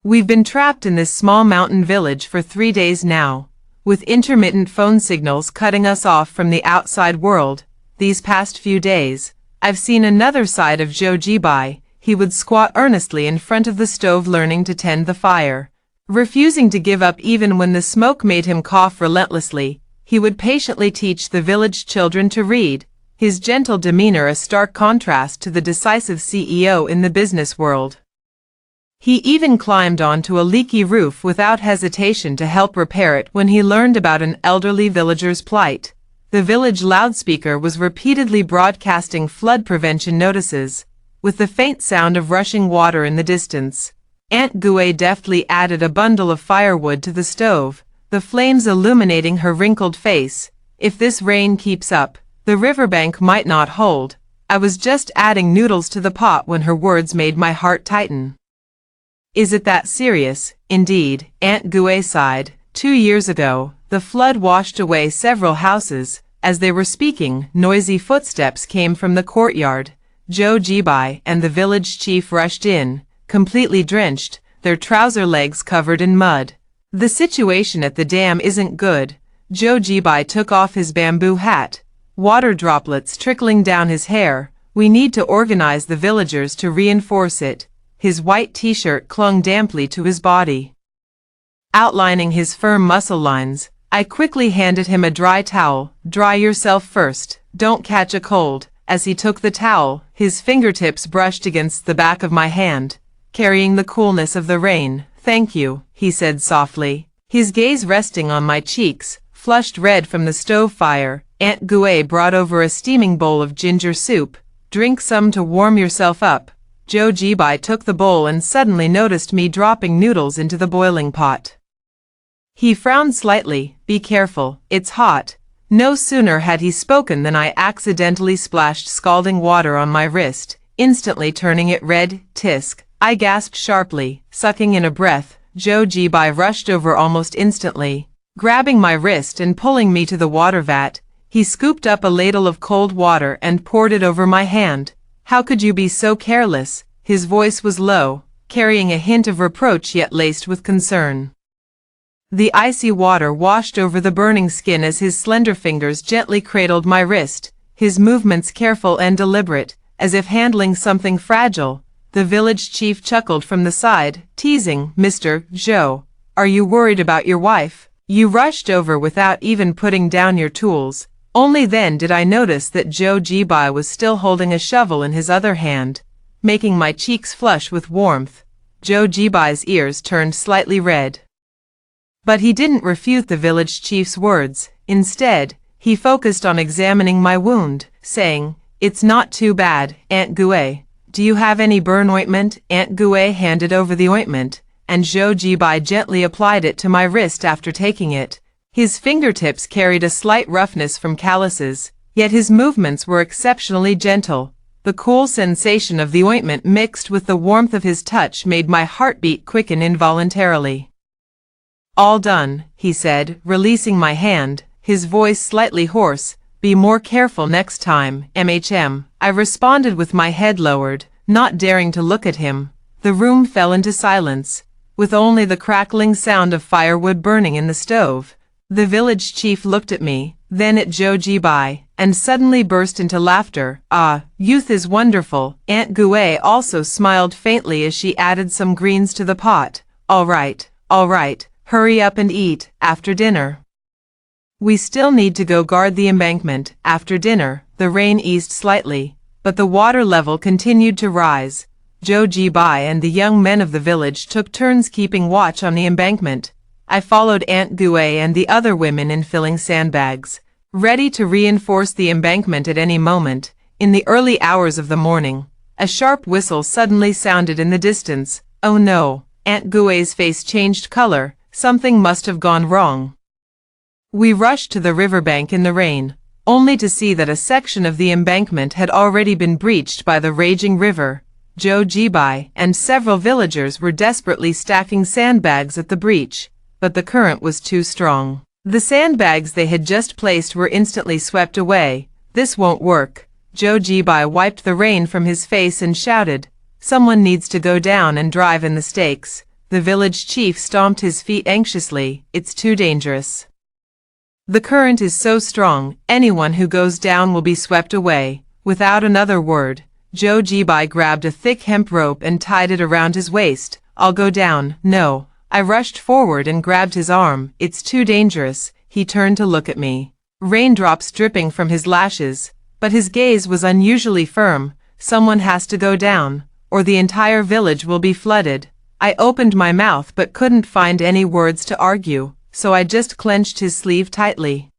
We've been trapped in this small mountain village for 3 days now, with intermittent phone signals cutting us off from the outside world. These past few days, I've seen another side of Joe Jibai. He would squat earnestly in front of the stove learning to tend the fire, refusing to give up even when the smoke made him cough relentlessly. He would patiently teach the village children to read, his gentle demeanor a stark contrast to the decisive CEO in the business world. He even climbed onto a leaky roof without hesitation to help repair it when he learned about an elderly villager's plight. The village loudspeaker was repeatedly broadcasting flood prevention notices, with the faint sound of rushing water in the distance. Aunt Gue deftly added a bundle of firewood to the stove, the flames illuminating her wrinkled face. If this rain keeps up, the riverbank might not hold. I was just adding noodles to the pot when her words made my heart tighten. Is it that serious? Indeed, Aunt Gue sighed. 2 years ago, the flood washed away several houses. As they were speaking, noisy footsteps came from the courtyard. Joe Jibai and the village chief rushed in, completely drenched, their trouser legs covered in mud. The situation at the dam isn't good. Joe Jibai took off his bamboo hat, water droplets trickling down his hair. We need to organize the villagers to reinforce it. His white t-shirt clung damply to his body, outlining his firm muscle lines. I quickly handed him a dry towel. Dry yourself first, don't catch a cold. As he took the towel, his fingertips brushed against the back of my hand, carrying the coolness of the rain. Thank you, he said softly, his gaze resting on my cheeks, flushed red from the stove fire. Aunt Gue brought over a steaming bowl of ginger soup. Drink some to warm yourself up. Joe Jibai took the bowl and suddenly noticed me dropping noodles into the boiling pot. He frowned slightly. Be careful, it's hot. No sooner had he spoken than I accidentally splashed scalding water on my wrist, instantly turning it red. Tisk! I gasped sharply, sucking in a breath. Joe Jibai rushed over almost instantly, grabbing my wrist and pulling me to the water vat. He scooped up a ladle of cold water and poured it over my hand. How could you be so careless? His voice was low, carrying a hint of reproach yet laced with concern. The icy water washed over the burning skin as his slender fingers gently cradled my wrist, his movements careful and deliberate, as if handling something fragile. The village chief chuckled from the side, teasing, Mr. Joe, are you worried about your wife? You rushed over without even putting down your tools. Only then did I notice that Joe Jibai was still holding a shovel in his other hand, making my cheeks flush with warmth. Joe Jibai's ears turned slightly red. But he didn't refute the village chief's words. Instead, he focused on examining my wound, saying, It's not too bad, Aunt Gue. Do you have any burn ointment? Aunt Gue handed over the ointment, and Joe Jibai gently applied it to my wrist after taking it. His fingertips carried a slight roughness from calluses, yet his movements were exceptionally gentle. The cool sensation of the ointment mixed with the warmth of his touch made my heartbeat quicken involuntarily. All done, he said, releasing my hand, his voice slightly hoarse. Be more careful next time, MHM. I responded with my head lowered, not daring to look at him. The room fell into silence, with only the crackling sound of firewood burning in the stove. The village chief looked at me, then at Joe Jibai, and suddenly burst into laughter. Ah, youth is wonderful. Aunt Gue also smiled faintly as she added some greens to the pot. All right, hurry up and eat. After dinner, we still need to go guard the embankment. After dinner, the rain eased slightly, but the water level continued to rise. Joe Jibai and the young men of the village took turns keeping watch on the embankment. I followed Aunt Gue and the other women in filling sandbags, ready to reinforce the embankment at any moment. In the early hours of the morning, a sharp whistle suddenly sounded in the distance. Oh no! Aunt Gue's face changed color. Something must have gone wrong. We rushed to the riverbank in the rain, only to see that a section of the embankment had already been breached by the raging river. Joe Jibai and several villagers were desperately stacking sandbags at the breach, but the current was too strong. The sandbags they had just placed were instantly swept away. This won't work. Joe Jibai wiped the rain from his face and shouted, Someone needs to go down and drive in the stakes. The village chief stomped his feet anxiously. It's too dangerous. The current is so strong, anyone who goes down will be swept away. Without another word, Joe Jibai grabbed a thick hemp rope and tied it around his waist. I'll go down. No. I rushed forward and grabbed his arm. It's too dangerous. He turned to look at me, raindrops dripping from his lashes, but his gaze was unusually firm. Someone has to go down, or the entire village will be flooded. I opened my mouth but couldn't find any words to argue, so I just clenched his sleeve tightly.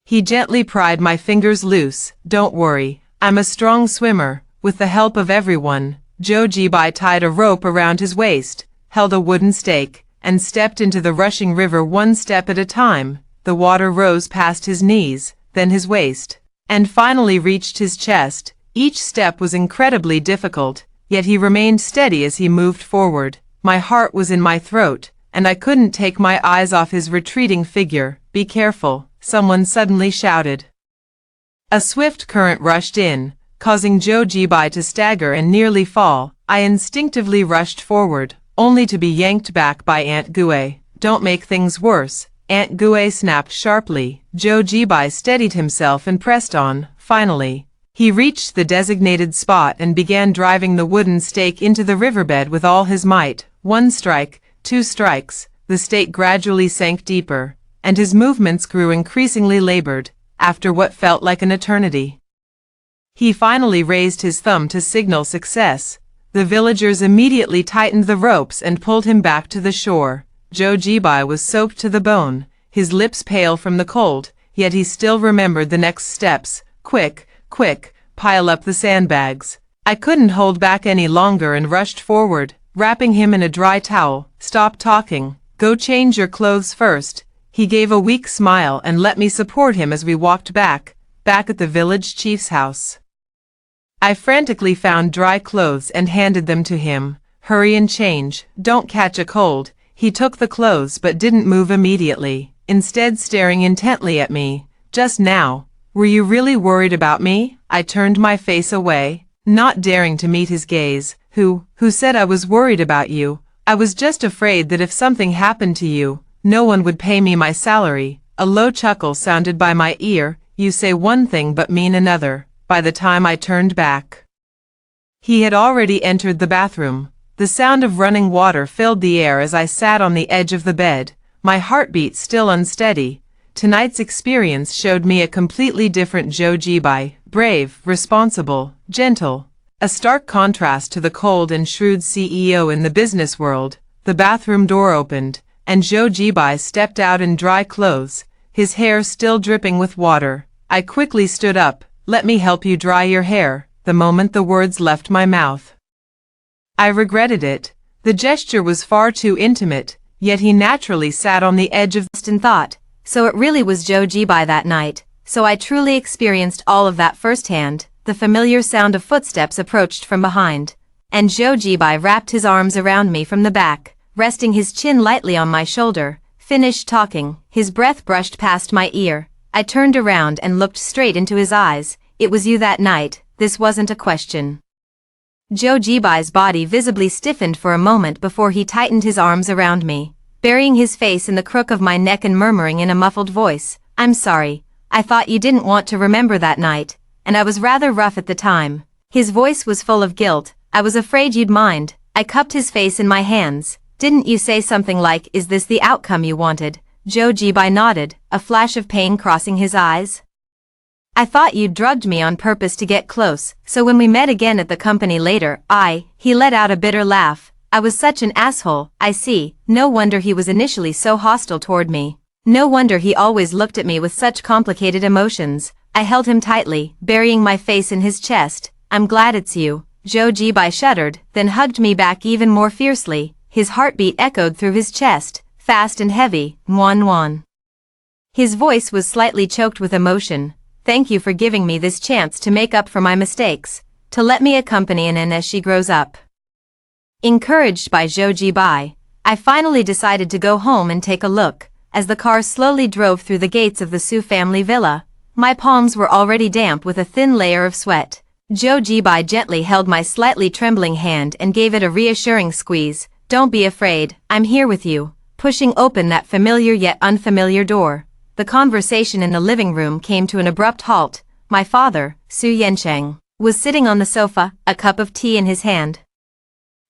He gently pried my fingers loose. Don't worry, I'm a strong swimmer. With the help of everyone, Joe Jibai tied a rope around his waist, held a wooden stake, and stepped into the rushing river one step at a time. The water rose past his knees, then his waist, and finally reached his chest. Each step was incredibly difficult, yet he remained steady as he moved forward. My heart was in my throat, and I couldn't take my eyes off his retreating figure. Be careful, someone suddenly shouted. A swift current rushed in, causing Joe Jibai to stagger and nearly fall. I instinctively rushed forward, only to be yanked back by Aunt Gue. Don't make things worse, Aunt Gue snapped sharply. Joe Jibai steadied himself and pressed on. Finally, he reached the designated spot and began driving the wooden stake into the riverbed with all his might. One strike, two strikes, the stake gradually sank deeper, and his movements grew increasingly labored. After what felt like an eternity, he finally raised his thumb to signal success. The villagers immediately tightened the ropes and pulled him back to the shore. Joe Jibai was soaked to the bone, his lips pale from the cold, yet he still remembered the next steps. Quick, quick, pile up the sandbags. I couldn't hold back any longer and rushed forward, wrapping him in a dry towel. Stop talking. Go change your clothes first. He gave a weak smile and let me support him as we walked back at the village chief's house. I frantically found dry clothes and handed them to him. Hurry and change, don't catch a cold. He took the clothes but didn't move immediately, instead staring intently at me. Just now, were you really worried about me? I turned my face away, not daring to meet his gaze. Who said I was worried about you? I was just afraid that if something happened to you, no one would pay me my salary. A low chuckle sounded by my ear. You say one thing but mean another. By the time I turned back, he had already entered the bathroom. The sound of running water filled the air as I sat on the edge of the bed, my heartbeat still unsteady. Tonight's experience showed me a completely different Joe Jibai, brave, responsible, gentle, a stark contrast to the cold and shrewd CEO in the business world. The bathroom door opened, and Joe Jibai stepped out in dry clothes, his hair still dripping with water. I quickly stood up. Let me help you dry your hair. The moment the words left my mouth, I regretted it. The gesture was far too intimate, yet he naturally sat on the edge of in thought. So it really was Joe Jibai that night. So I truly experienced all of that firsthand. The familiar sound of footsteps approached from behind, and Joe Jibai wrapped his arms around me from the back, resting his chin lightly on my shoulder. Finished talking, his breath brushed past my ear. I turned around and looked straight into his eyes. It was you that night. This wasn't a question. Joe Jibai's body visibly stiffened for a moment before he tightened his arms around me, burying his face in the crook of my neck and murmuring in a muffled voice, I'm sorry. I thought you didn't want to remember that night, and I was rather rough at the time. His voice was full of guilt. I was afraid you'd mind. I cupped his face in my hands. Didn't you say something like, is this the outcome you wanted? Joe Jibai nodded, a flash of pain crossing his eyes. I thought you'd drugged me on purpose to get close, so when we met again at the company later, he let out a bitter laugh. I was such an asshole. I see. No wonder he was initially so hostile toward me. No wonder he always looked at me with such complicated emotions. I held him tightly, burying my face in his chest. I'm glad it's you. Joe Jibai shuddered, then hugged me back even more fiercely. His heartbeat echoed through his chest, fast and heavy. Mwan. His voice was slightly choked with emotion. Thank you for giving me this chance to make up for my mistakes, to let me accompany Anna as she grows up. Encouraged by Joe Jibai, I finally decided to go home and take a look. As the car slowly drove through the gates of the Su family villa, my palms were already damp with a thin layer of sweat. Joe Jibai gently held my slightly trembling hand and gave it a reassuring squeeze. Don't be afraid, I'm here with you. Pushing open that familiar yet unfamiliar door, the conversation in the living room came to an abrupt halt. My father, Su Yencheng, was sitting on the sofa, a cup of tea in his hand.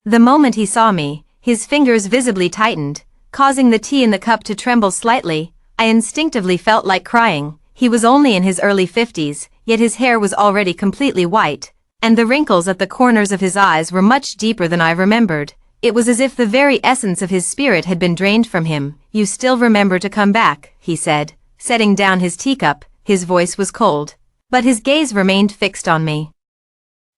The moment he saw me, his fingers visibly tightened, causing the tea in the cup to tremble slightly. I instinctively felt like crying. He was only in his early 50s, yet his hair was already completely white, and the wrinkles at the corners of his eyes were much deeper than I remembered. It was as if the very essence of his spirit had been drained from him. "You still remember to come back," he said, setting down his teacup. His voice was cold, but his gaze remained fixed on me,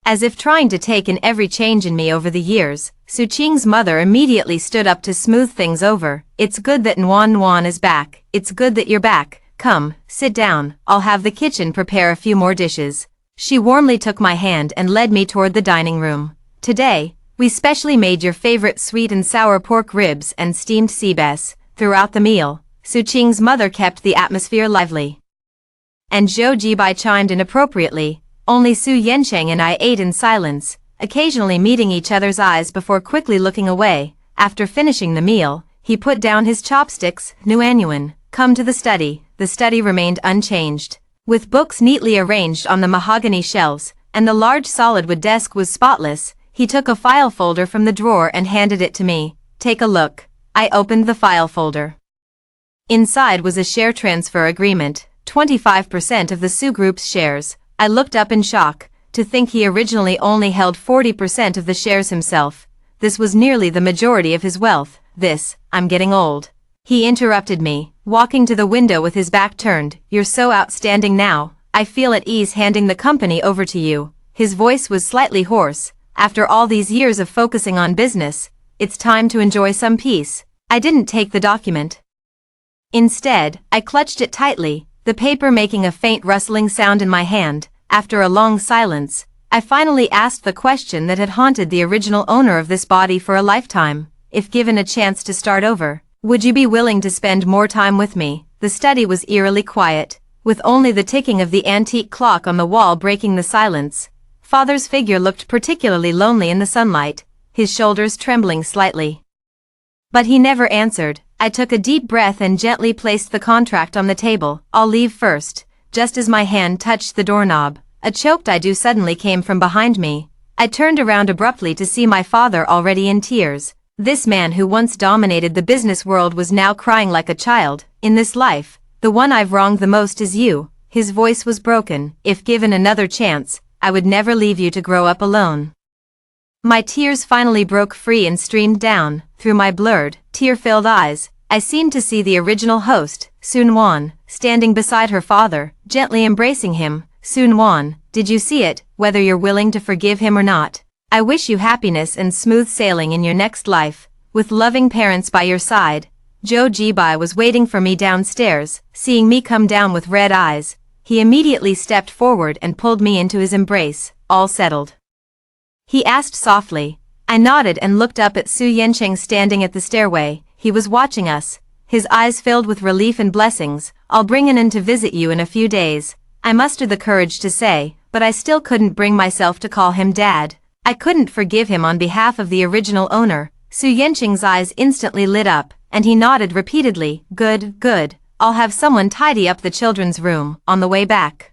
as if trying to take in every change in me over the years. Su Qing's mother immediately stood up to smooth things over. "It's good that Nuan Nuan is back. It's good that you're back. Come, sit down. I'll have the kitchen prepare a few more dishes." She warmly took my hand and led me toward the dining room. "Today, we specially made your favorite sweet and sour pork ribs and steamed sea bass." Throughout the meal, Su Qing's mother kept the atmosphere lively, and Zhou Jibai chimed in appropriately. Only Su Yancheng and I ate in silence, occasionally meeting each other's eyes before quickly looking away. After finishing the meal, he put down his chopsticks. "Nuanyuan, come to the study." The study remained unchanged, with books neatly arranged on the mahogany shelves, and the large solid wood desk was spotless. He took a file folder from the drawer and handed it to me. "Take a look." I opened the file folder. Inside was a share transfer agreement, 25% of the Su Group's shares. I looked up in shock, to think he originally only held 40% of the shares himself. This was nearly the majority of his wealth. "I'm getting old." He interrupted me, walking to the window with his back turned. "You're so outstanding now. I feel at ease handing the company over to you." His voice was slightly hoarse. "After all these years of focusing on business, it's time to enjoy some peace." I didn't take the document. Instead, I clutched it tightly, the paper making a faint rustling sound in my hand. After a long silence, I finally asked the question that had haunted the original owner of this body for a lifetime. "If given a chance to start over, would you be willing to spend more time with me?" The study was eerily quiet, with only the ticking of the antique clock on the wall breaking the silence. Father's figure looked particularly lonely in the sunlight, his shoulders trembling slightly. But he never answered. I took a deep breath and gently placed the contract on the table. "I'll leave first." Just as my hand touched the doorknob, a choked "I do" suddenly came from behind me. I turned around abruptly to see my father already in tears. This man who once dominated the business world was now crying like a child. "In this life, the one I've wronged the most is you." His voice was broken. "If given another chance, I would never leave you to grow up alone." My tears finally broke free and streamed down. Through my blurred, tear-filled eyes, I seemed to see the original host, Sun Wan, standing beside her father, gently embracing him. "Sun Wan, did you see it? Whether you're willing to forgive him or not, I wish you happiness and smooth sailing in your next life, with loving parents by your side." Zhou Jibai was waiting for me downstairs. Seeing me come down with red eyes, he immediately stepped forward and pulled me into his embrace. "All settled?" he asked softly. I nodded and looked up at Su Yancheng standing at the stairway. He was watching us, his eyes filled with relief and blessings. "I'll bring in to visit you in a few days." I mustered the courage to say, but I still couldn't bring myself to call him Dad. I couldn't forgive him on behalf of the original owner. Su Yancheng's eyes instantly lit up, and he nodded repeatedly. Good, good. I'll have someone tidy up the children's room." On the way back,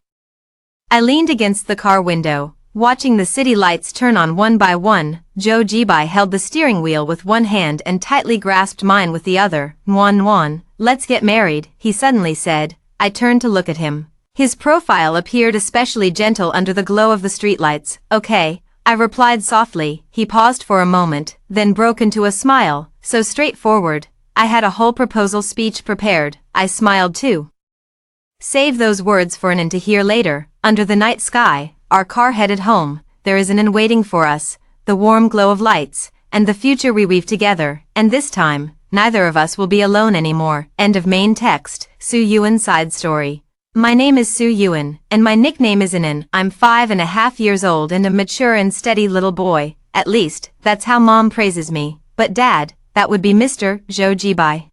I leaned against the car window, watching the city lights turn on one by one. Zhou Jibai held the steering wheel with one hand and tightly grasped mine with the other. "Nuan Nuan, let's get married," he suddenly said. I turned to look at him. His profile appeared especially gentle under the glow of the streetlights. "Okay," I replied softly. He paused for a moment, then broke into a smile, so straightforward. I had a whole proposal speech prepared. I smiled too. Save those words for an to hear later. Under the night sky, our car headed home. There is an inn waiting for us, the warm glow of lights, and the future we weave together. And this time, neither of us will be alone anymore. End of main text. Su Yuan side story. My name is Su Yuan, and my nickname is Inan. I'm 5.5 years old and a mature and steady little boy. At least, that's how Mom praises me. But Dad, that would be Mr. Zhou Jibai,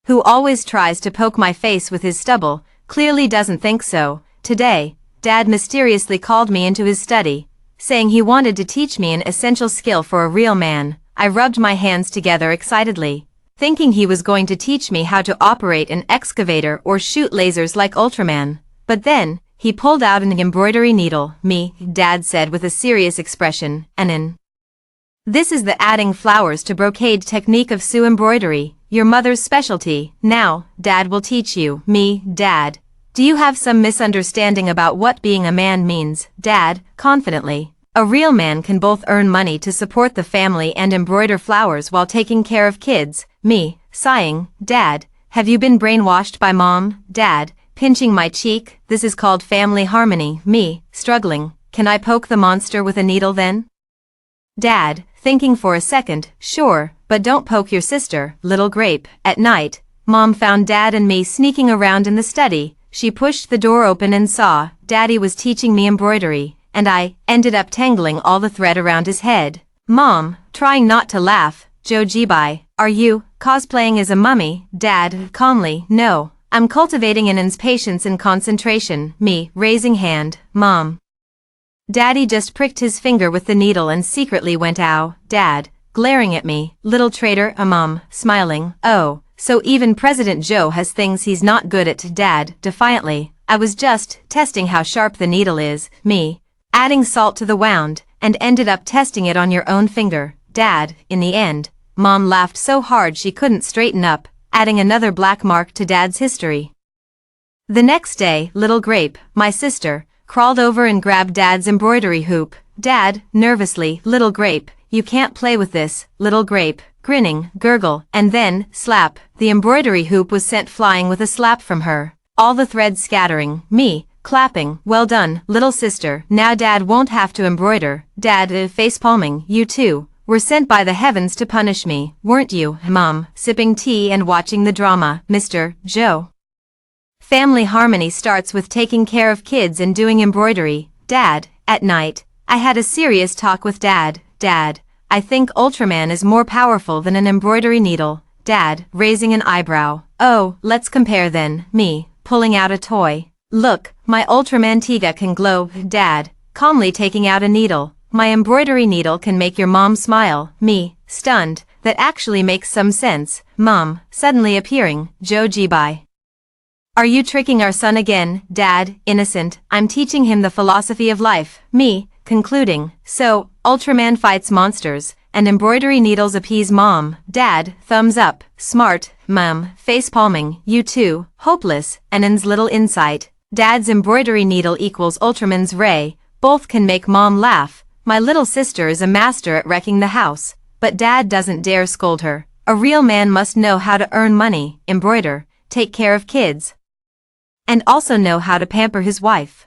who always tries to poke my face with his stubble, clearly doesn't think so. Today, Dad mysteriously called me into his study, saying he wanted to teach me an essential skill for a real man. I rubbed my hands together excitedly, thinking he was going to teach me how to operate an excavator or shoot lasers like Ultraman. But then, he pulled out an embroidery needle. "Me," Dad said with a serious expression. "Anan. This is the adding flowers to brocade technique of Su embroidery, your mother's specialty. Now, Dad will teach you." "Me, Dad. Do you have some misunderstanding about what being a man means?" Dad, confidently. A real man can both earn money to support the family and embroider flowers while taking care of kids. Me, sighing, Dad, have you been brainwashed by Mom? Dad, pinching my cheek, this is called family harmony. Me, struggling, can I poke the monster with a needle then? Dad, thinking for a second, sure, but don't poke your sister, little grape. At night, Mom found Dad and me sneaking around in the study. She pushed the door open and saw Daddy was teaching me embroidery, and I ended up tangling all the thread around his head. Mom, trying not to laugh, Jojibai, are you cosplaying as a mummy? Dad, calmly, no, I'm cultivating Inan's patience and concentration. Me, raising hand, Mom. Daddy just pricked his finger with the needle and secretly went ow. Dad, glaring at me, little traitor. Mom, smiling, oh, so even President Joe has things he's not good at. Dad, defiantly, I was just testing how sharp the needle is. Me, adding salt to the wound, and ended up testing it on your own finger. Dad, in the end, Mom laughed so hard she couldn't straighten up, adding another black mark to Dad's history. The next day, little Grape, my sister, crawled over and grabbed Dad's embroidery hoop. Dad, nervously, little Grape, you can't play with this. Little Grape, grinning, gurgle, and then, slap, the embroidery hoop was sent flying with a slap from her, all the threads scattering. Me, clapping, well done, little sister, now Dad won't have to embroider. Dad, face-palming, you too, were sent by the heavens to punish me, weren't you? Mom, sipping tea and watching the drama. Mr. Joe. Family harmony starts with taking care of kids and doing embroidery. Dad, at night, I had a serious talk with Dad. Dad, I think Ultraman is more powerful than an embroidery needle. Dad, raising an eyebrow. Oh, let's compare then. Me, pulling out a toy. Look, my Ultraman Tiga can glow. Dad, calmly taking out a needle. My embroidery needle can make your mom smile. Me, stunned, that actually makes some sense. Mom, suddenly appearing, Jojibai. Are you tricking our son again? Dad, innocent, I'm teaching him the philosophy of life. Me, concluding, so, Ultraman fights monsters, and embroidery needles appease Mom. Dad, thumbs up, smart. Mom, face-palming, you too, hopeless, Anan's little insight. Dad's embroidery needle equals Ultraman's ray, both can make Mom laugh. My little sister is a master at wrecking the house, but Dad doesn't dare scold her. A real man must know how to earn money, embroider, take care of kids, and also know how to pamper his wife.